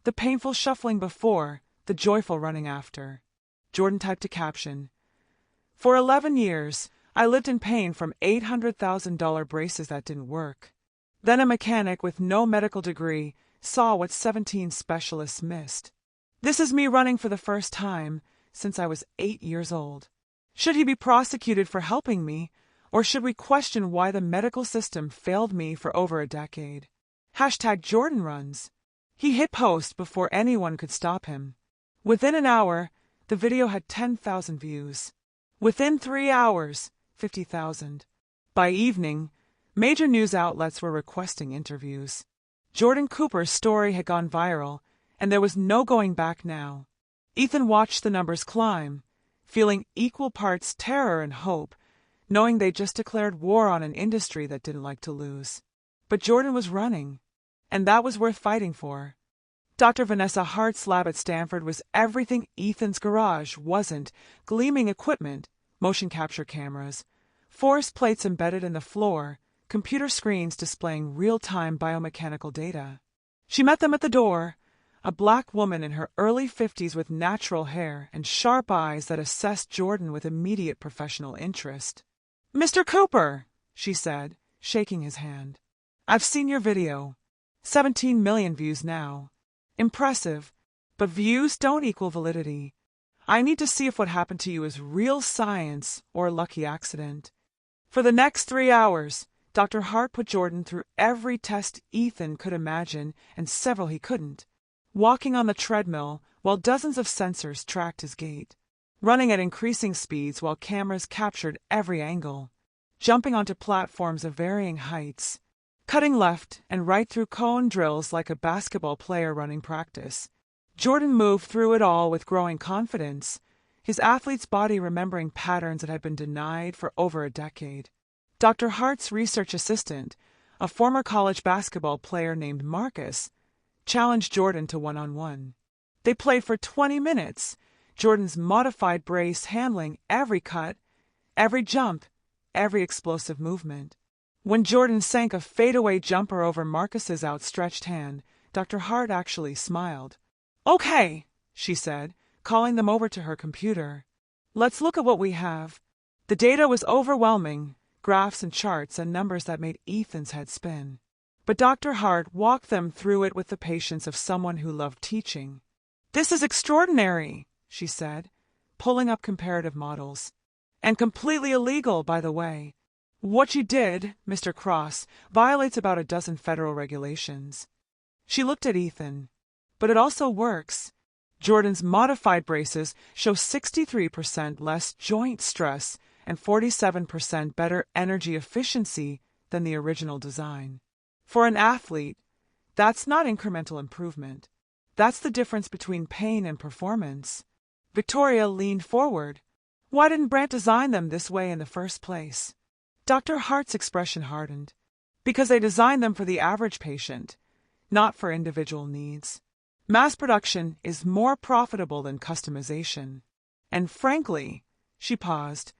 The painful shuffling before, the joyful running after. Jordan typed a caption. "For 11 years, I lived in pain from $800,000 braces that didn't work. Then a mechanic with no medical degree saw what 17 specialists missed. This is me running for the first time, since I was 8 years old. Should he be prosecuted for helping me, or should we question why the medical system failed me for over a decade? #JordanRuns. He hit post before anyone could stop him. Within an hour, the video had 10,000 views. Within 3 hours, 50,000. By evening, major news outlets were requesting interviews. Jordan Cooper's story had gone viral, and there was no going back now. Ethan watched the numbers climb, feeling equal parts terror and hope, knowing they just declared war on an industry that didn't like to lose. But Jordan was running, and that was worth fighting for. Dr. Vanessa Hart's lab at Stanford was everything Ethan's garage wasn't: gleaming equipment, motion capture cameras, force plates embedded in the floor, computer screens displaying real-time biomechanical data. She met them at the door, a black woman in her early 50s with natural hair and sharp eyes that assessed Jordan with immediate professional interest. "Mr. Cooper," she said, shaking his hand. "I've seen your video. 17 million views now. Impressive, but views don't equal validity. I need to see if what happened to you is real science or a lucky accident." For the next 3 hours, Dr. Hart put Jordan through every test Ethan could imagine and several he couldn't. Walking on the treadmill while dozens of sensors tracked his gait. Running at increasing speeds while cameras captured every angle. Jumping onto platforms of varying heights. Cutting left and right through cone drills like a basketball player running practice. Jordan moved through it all with growing confidence, his athlete's body remembering patterns that had been denied for over a decade. Dr. Hart's research assistant, a former college basketball player named Marcus, challenged Jordan to one-on-one. They played for 20 minutes, Jordan's modified brace handling every cut, every jump, every explosive movement. When Jordan sank a fadeaway jumper over Marcus's outstretched hand, Dr. Hart actually smiled. "Okay," she said, calling them over to her computer. "Let's look at what we have." The data was overwhelming, graphs and charts and numbers that made Ethan's head spin. But Dr. Hart walked them through it with the patience of someone who loved teaching. "This is extraordinary," she said, pulling up comparative models. "And completely illegal, by the way. What you did, Mr. Cross, violates about a dozen federal regulations." She looked at Ethan. "But it also works. Jordan's modified braces show 63% less joint stress and 47% better energy efficiency than the original design. For an athlete, that's not incremental improvement. That's the difference between pain and performance." Victoria leaned forward. "Why didn't Brant design them this way in the first place?" Dr. Hart's expression hardened. "Because they designed them for the average patient, not for individual needs. Mass production is more profitable than customization. And frankly," she paused,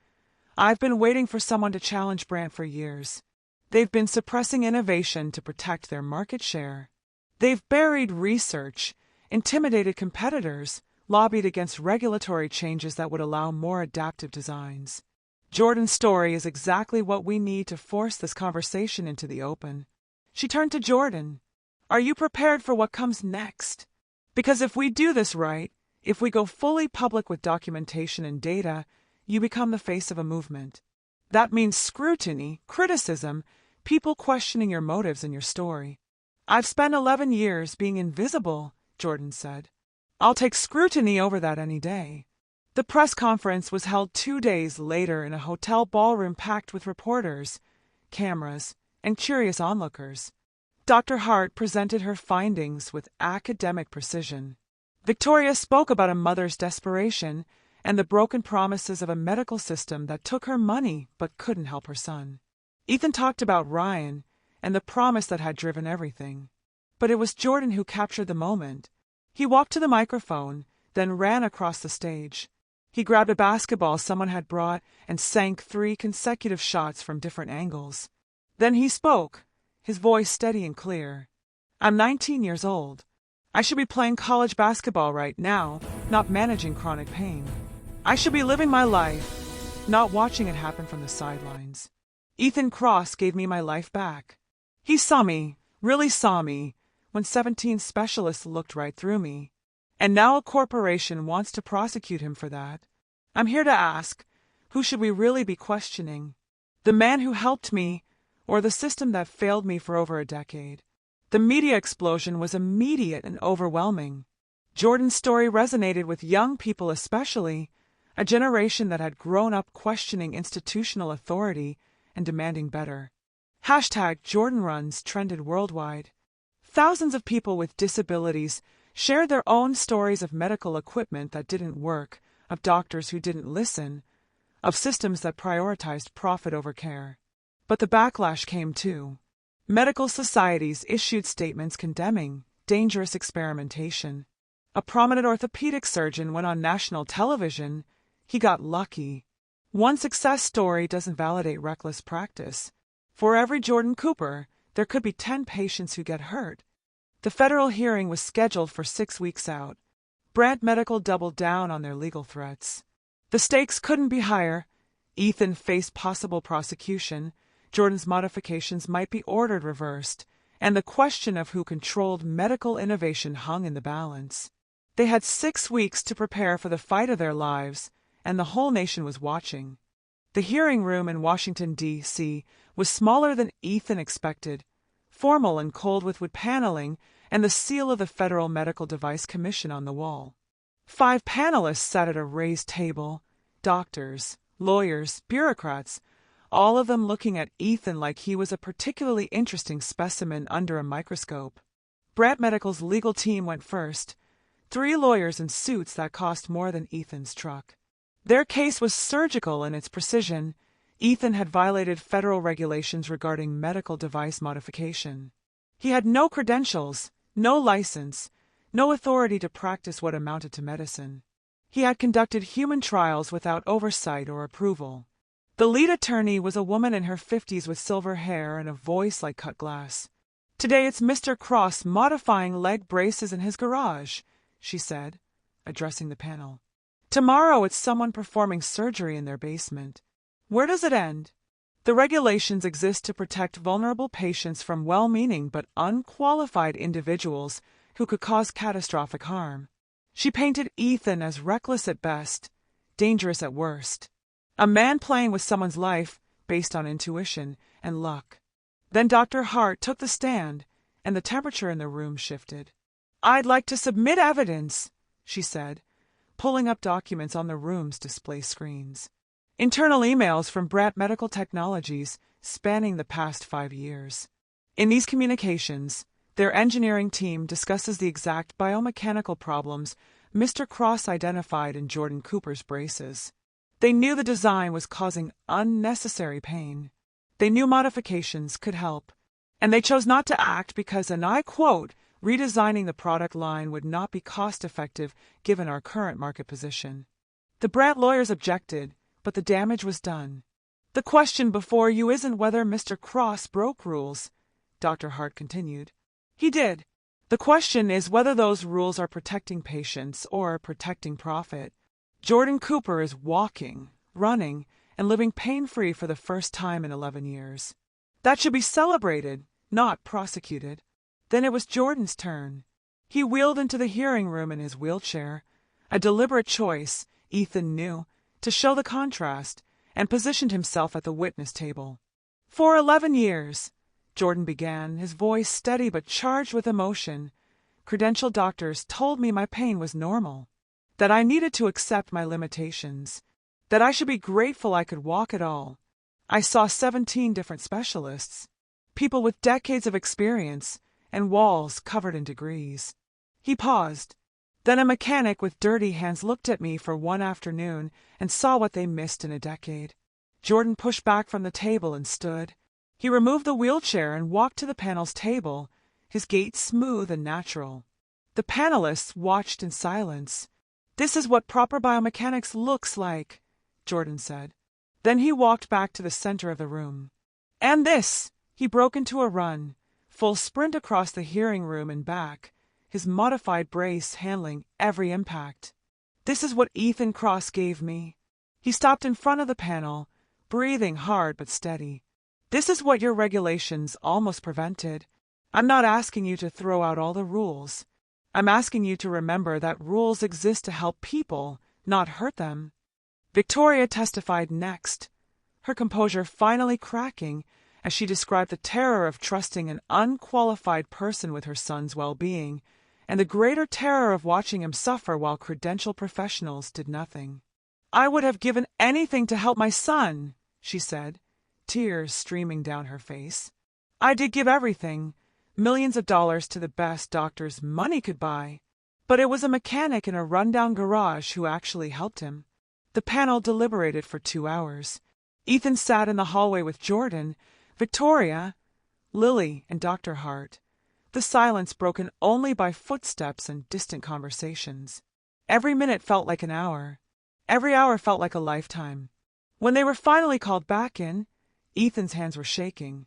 "I've been waiting for someone to challenge Brant for years. They've been suppressing innovation to protect their market share. They've buried research, intimidated competitors, lobbied against regulatory changes that would allow more adaptive designs. Jordan's story is exactly what we need to force this conversation into the open." She turned to Jordan. "Are you prepared for what comes next? Because if we do this right, if we go fully public with documentation and data, you become the face of a movement. That means scrutiny, criticism, people questioning your motives and your story." "I've spent 11 years being invisible," Jordan said. "I'll take scrutiny over that any day." The press conference was held 2 days later in a hotel ballroom packed with reporters, cameras, and curious onlookers. Dr. Hart presented her findings with academic precision. Victoria spoke about a mother's desperation and the broken promises of a medical system that took her money but couldn't help her son. Ethan talked about Ryan and the promise that had driven everything. But it was Jordan who captured the moment. He walked to the microphone, then ran across the stage. He grabbed a basketball someone had brought and sank 3 consecutive shots from different angles. Then he spoke, his voice steady and clear. "I'm 19 years old. I should be playing college basketball right now, not managing chronic pain. I should be living my life, not watching it happen from the sidelines. Ethan Cross gave me my life back. He saw me, really saw me, when 17 specialists looked right through me. And now a corporation wants to prosecute him for that. I'm here to ask, who should we really be questioning? The man who helped me, or the system that failed me for over a decade? The media explosion was immediate and overwhelming. Jordan's story resonated with young people especially, a generation that had grown up questioning institutional authority and demanding better. #JordanRuns trended worldwide. Thousands of people with disabilities shared their own stories of medical equipment that didn't work, of doctors who didn't listen, of systems that prioritized profit over care. But the backlash came too. Medical societies issued statements condemning dangerous experimentation. A prominent orthopedic surgeon went on national television. He got lucky. One success story doesn't validate reckless practice. For every Jordan Cooper, there could be 10 patients who get hurt. The federal hearing was scheduled for 6 weeks out. Brandt Medical doubled down on their legal threats. The stakes couldn't be higher. Ethan faced possible prosecution. Jordan's modifications might be ordered reversed, and the question of who controlled medical innovation hung in the balance. They had 6 weeks to prepare for the fight of their lives, and the whole nation was watching. The hearing room in Washington, D.C. was smaller than Ethan expected, formal and cold with wood paneling and the seal of the Federal Medical Device Commission on the wall. 5 panelists sat at a raised table, doctors, lawyers, bureaucrats, all of them looking at Ethan like he was a particularly interesting specimen under a microscope. Brandt Medical's legal team went first, 3 lawyers in suits that cost more than Ethan's truck. Their case was surgical in its precision. Ethan had violated federal regulations regarding medical device modification. He had no credentials, no license, no authority to practice what amounted to medicine. He had conducted human trials without oversight or approval. The lead attorney was a woman in her 50s with silver hair and a voice like cut glass. "Today it's Mr. Cross modifying leg braces in his garage," she said, addressing the panel. "Tomorrow it's someone performing surgery in their basement. Where does it end? The regulations exist to protect vulnerable patients from well-meaning but unqualified individuals who could cause catastrophic harm." She painted Ethan as reckless at best, dangerous at worst. A man playing with someone's life based on intuition and luck. Then Dr. Hart took the stand, and the temperature in the room shifted. "I'd like to submit evidence," she said, pulling up documents on the room's display screens. Internal emails from Brandt Medical Technologies spanning the past 5 years. In these communications, their engineering team discusses the exact biomechanical problems Mr. Cross identified in Jordan Cooper's braces. They knew the design was causing unnecessary pain. They knew modifications could help, and they chose not to act because, and I quote, "redesigning the product line would not be cost-effective given our current market position." The Brandt lawyers objected, but the damage was done. "The question before you isn't whether Mr. Cross broke rules," Dr. Hart continued. "He did. The question is whether those rules are protecting patients or protecting profit. Jordan Cooper is walking, running, and living pain-free for the first time in 11 years. That should be celebrated, not prosecuted." Then it was Jordan's turn. He wheeled into the hearing room in his wheelchair, a deliberate choice, Ethan knew, to show the contrast, and positioned himself at the witness table. "For 11 years, Jordan began, his voice steady but charged with emotion, "credentialed doctors told me my pain was normal, that I needed to accept my limitations, that I should be grateful I could walk at all. I saw 17 different specialists, people with decades of experience, and walls covered in degrees." He paused. Then a mechanic with dirty hands looked at me for one afternoon and saw what they missed in a decade. Jordan pushed back from the table and stood. He removed the wheelchair and walked to the panel's table, his gait smooth and natural. The panelists watched in silence. "This is what proper biomechanics looks like," Jordan said. Then he walked back to the center of the room. "And this!" He broke into a run, full sprint across the hearing room and back, his modified brace handling every impact. "This is what Ethan Cross gave me." He stopped in front of the panel, breathing hard but steady. "This is what your regulations almost prevented. I'm not asking you to throw out all the rules. I'm asking you to remember that rules exist to help people, not hurt them." Victoria testified next, her composure finally cracking as she described the terror of trusting an unqualified person with her son's well-being, and the greater terror of watching him suffer while credentialed professionals did nothing. "I would have given anything to help my son," she said, tears streaming down her face. "I did give everything, millions of dollars to the best doctors money could buy. But it was a mechanic in a rundown garage who actually helped him." The panel deliberated for 2 hours. Ethan sat in the hallway with Jordan, Victoria, Lily, and Dr. Hart, the silence broken only by footsteps and distant conversations. Every minute felt like an hour. Every hour felt like a lifetime. When they were finally called back in, Ethan's hands were shaking.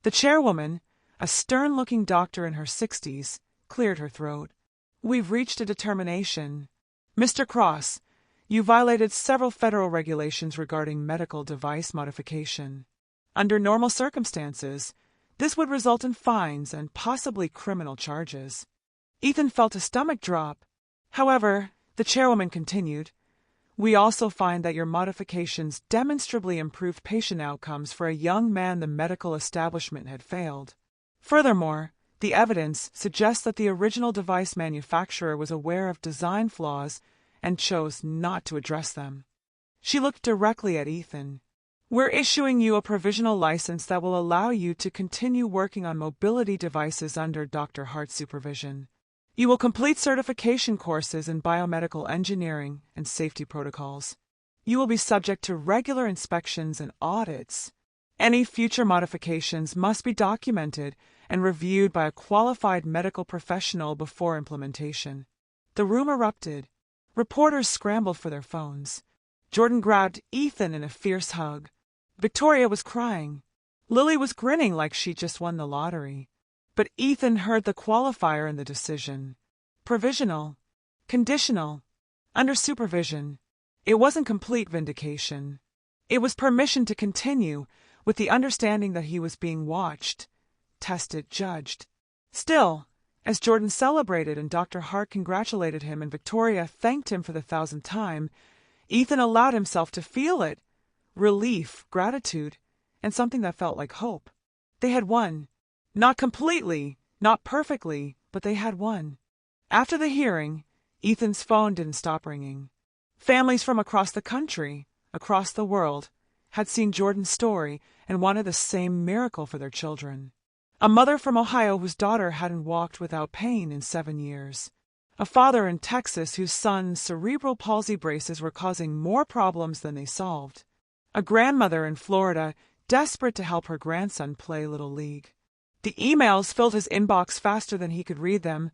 The chairwoman, a stern-looking doctor in her 60s, cleared her throat. "We've reached a determination. Mr. Cross, you violated several federal regulations regarding medical device modification. Under normal circumstances, this would result in fines and possibly criminal charges." Ethan felt a stomach drop. "However," the chairwoman continued, "we also find that your modifications demonstrably improved patient outcomes for a young man the medical establishment had failed. Furthermore, the evidence suggests that the original device manufacturer was aware of design flaws and chose not to address them." She looked directly at Ethan. "We're issuing you a provisional license that will allow you to continue working on mobility devices under Dr. Hart's supervision. You will complete certification courses in biomedical engineering and safety protocols. You will be subject to regular inspections and audits. Any future modifications must be documented and reviewed by a qualified medical professional before implementation." The room erupted. Reporters scrambled for their phones. Jordan grabbed Ethan in a fierce hug. Victoria was crying. Lily was grinning like she'd just won the lottery. But Ethan heard the qualifier in the decision. Provisional. Conditional. Under supervision. It wasn't complete vindication. It was permission to continue, with the understanding that he was being watched, tested, judged. Still, as Jordan celebrated and Dr. Hart congratulated him and Victoria thanked him for the 1,000th time, Ethan allowed himself to feel it. Relief, gratitude, and something that felt like hope. They had won. Not completely, not perfectly, but they had won. After the hearing, Ethan's phone didn't stop ringing. Families from across the country, across the world, had seen Jordan's story and wanted the same miracle for their children. A mother from Ohio whose daughter hadn't walked without pain in 7 years. A father in Texas whose son's cerebral palsy braces were causing more problems than they solved. A grandmother in Florida desperate to help her grandson play Little League. The emails filled his inbox faster than he could read them,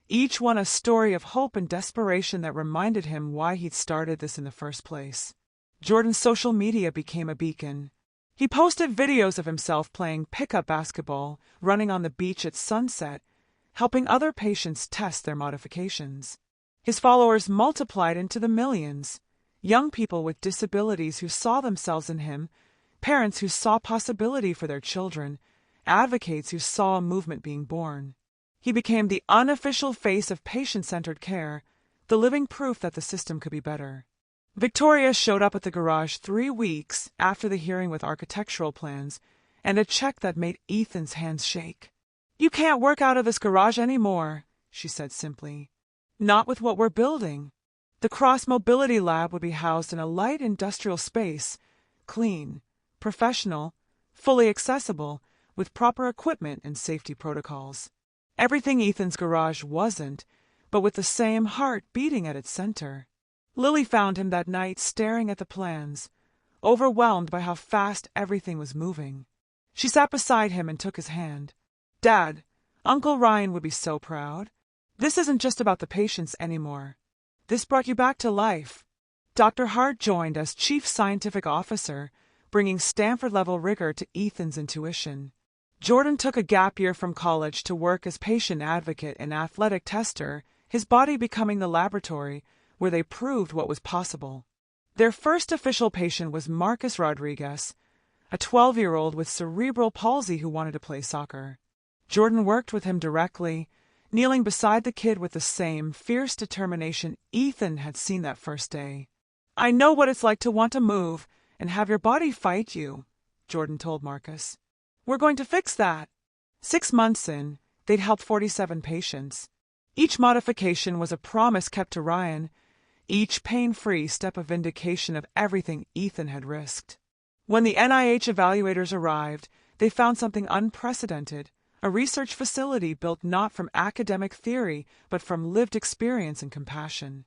each one a story of hope and desperation that reminded him why he'd started this in the first place. Jordan's social media became a beacon. He posted videos of himself playing pickup basketball, running on the beach at sunset, helping other patients test their modifications. His followers multiplied into the millions. Young people with disabilities who saw themselves in him, parents who saw possibility for their children, advocates who saw a movement being born. He became the unofficial face of patient-centered care, the living proof that the system could be better. Victoria showed up at the garage 3 weeks after the hearing with architectural plans and a check that made Ethan's hands shake. "You can't work out of this garage anymore," she said simply. "Not with what we're building." The Cross Mobility Lab would be housed in a light industrial space, clean, professional, fully accessible, with proper equipment and safety protocols. Everything Ethan's garage wasn't, but with the same heart beating at its center. Lily found him that night staring at the plans, overwhelmed by how fast everything was moving. She sat beside him and took his hand. "Dad, Uncle Ryan would be so proud. This isn't just about the patients anymore. This brought you back to life." Dr. Hart joined as Chief Scientific Officer, bringing Stanford-level rigor to Ethan's intuition. Jordan took a gap year from college to work as patient advocate and athletic tester, his body becoming the laboratory where they proved what was possible. Their first official patient was Marcus Rodriguez, a 12-year-old with cerebral palsy who wanted to play soccer. Jordan worked with him directly, kneeling beside the kid with the same fierce determination Ethan had seen that first day. "I know what it's like to want to move and have your body fight you," Jordan told Marcus. "We're going to fix that." 6 months in, they'd helped 47 patients. Each modification was a promise kept to Ryan, each pain-free step a vindication of everything Ethan had risked. When the NIH evaluators arrived, they found something unprecedented, a research facility built not from academic theory, but from lived experience and compassion.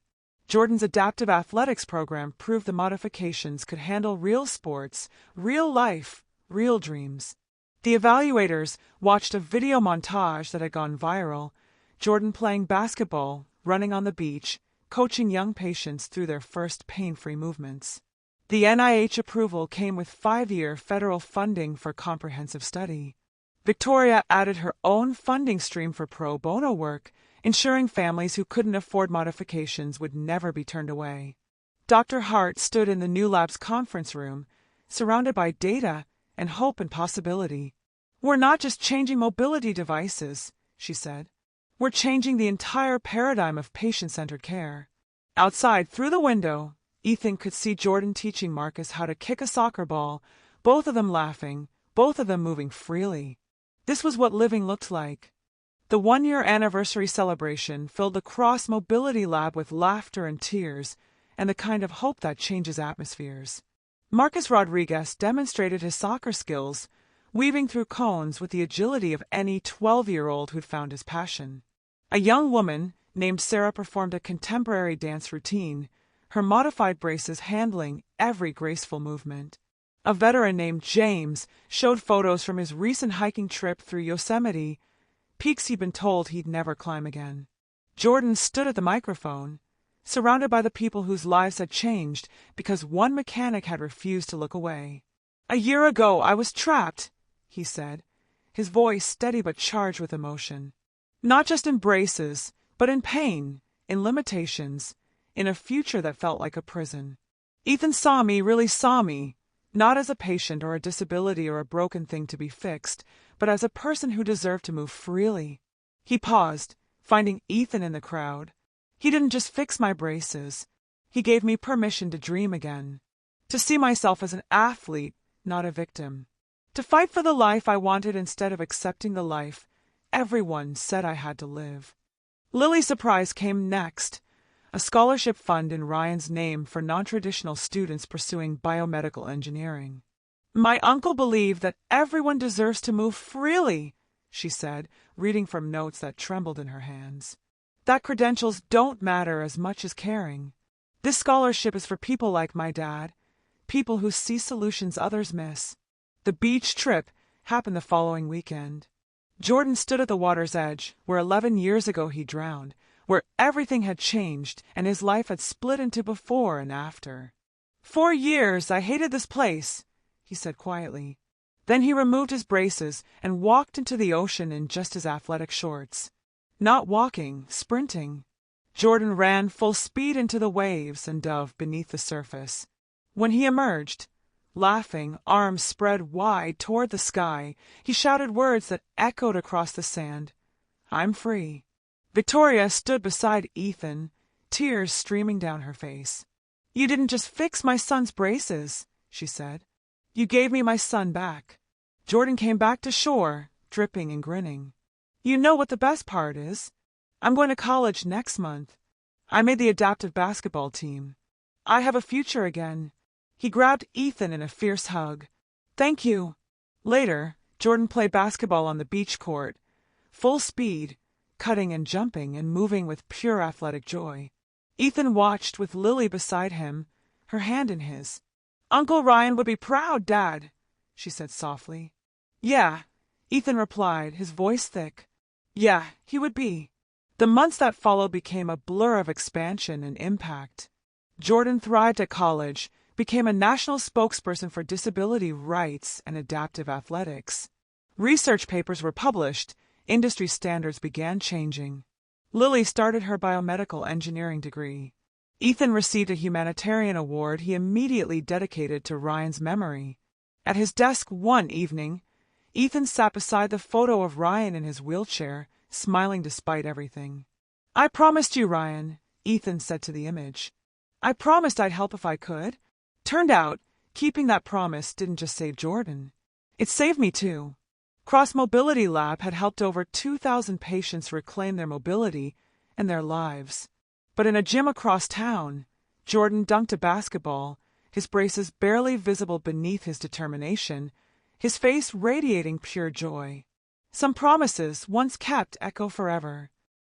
Jordan's adaptive athletics program proved the modifications could handle real sports, real life, real dreams. The evaluators watched a video montage that had gone viral, Jordan playing basketball, running on the beach, coaching young patients through their first pain-free movements. The NIH approval came with 5-year federal funding for comprehensive study. Victoria added her own funding stream for pro bono work, ensuring families who couldn't afford modifications would never be turned away. Dr. Hart stood in the new lab's conference room, surrounded by data and hope and possibility. "We're not just changing mobility devices," she said. "We're changing the entire paradigm of patient-centered care." Outside, through the window, Ethan could see Jordan teaching Marcus how to kick a soccer ball, both of them laughing, both of them moving freely. This was what living looked like. The 1-year anniversary celebration filled the Cross Mobility Lab with laughter and tears, and the kind of hope that changes atmospheres. Marcus Rodriguez demonstrated his soccer skills, weaving through cones with the agility of any 12-year-old who'd found his passion. A young woman named Sarah performed a contemporary dance routine, her modified braces handling every graceful movement. A veteran named James showed photos from his recent hiking trip through Yosemite, peaks he'd been told he'd never climb again. Jordan stood at the microphone, surrounded by the people whose lives had changed because one mechanic had refused to look away. "A year ago I was trapped," he said, his voice steady but charged with emotion. "Not just in braces, but in pain, in limitations, in a future that felt like a prison. Ethan saw me, really saw me, not as a patient or a disability or a broken thing to be fixed, but as a person who deserved to move freely." He paused, finding Ethan in the crowd. "He didn't just fix my braces. He gave me permission to dream again, to see myself as an athlete, not a victim, to fight for the life I wanted instead of accepting the life everyone said I had to live." Lily's surprise came next. A scholarship fund in Ryan's name for non-traditional students pursuing biomedical engineering. "My uncle believed that everyone deserves to move freely," she said, reading from notes that trembled in her hands. "That credentials don't matter as much as caring. This scholarship is for people like my dad, people who see solutions others miss." The beach trip happened the following weekend. Jordan stood at the water's edge, where 11 years ago he drowned, where everything had changed and his life had split into before and after. "For years I hated this place," he said quietly. Then he removed his braces and walked into the ocean in just his athletic shorts. Not walking, sprinting. Jordan ran full speed into the waves and dove beneath the surface. When he emerged, laughing, arms spread wide toward the sky, he shouted words that echoed across the sand. "I'm free." Victoria stood beside Ethan, tears streaming down her face. "You didn't just fix my son's braces," she said. "You gave me my son back." Jordan came back to shore, dripping and grinning. "You know what the best part is? I'm going to college next month. I made the adaptive basketball team. I have a future again." He grabbed Ethan in a fierce hug. "Thank you." Later, Jordan played basketball on the beach court, full speed, cutting and jumping and moving with pure athletic joy. Ethan watched with Lily beside him, her hand in his. "Uncle Ryan would be proud, Dad," she said softly. "Yeah," Ethan replied, his voice thick. "Yeah, he would be." The months that followed became a blur of expansion and impact. Jordan thrived at college, became a national spokesperson for disability rights and adaptive athletics. Research papers were published, industry standards began changing. Lily started her biomedical engineering degree. Ethan received a humanitarian award he immediately dedicated to Ryan's memory. At his desk one evening, Ethan sat beside the photo of Ryan in his wheelchair, smiling despite everything. "I promised you, Ryan," Ethan said to the image. "I promised I'd help if I could." Turned out, keeping that promise didn't just save Jordan. It saved me too. Cross Mobility Lab had helped over 2,000 patients reclaim their mobility and their lives. But in a gym across town, Jordan dunked a basketball, his braces barely visible beneath his determination, his face radiating pure joy. Some promises, once kept, echo forever.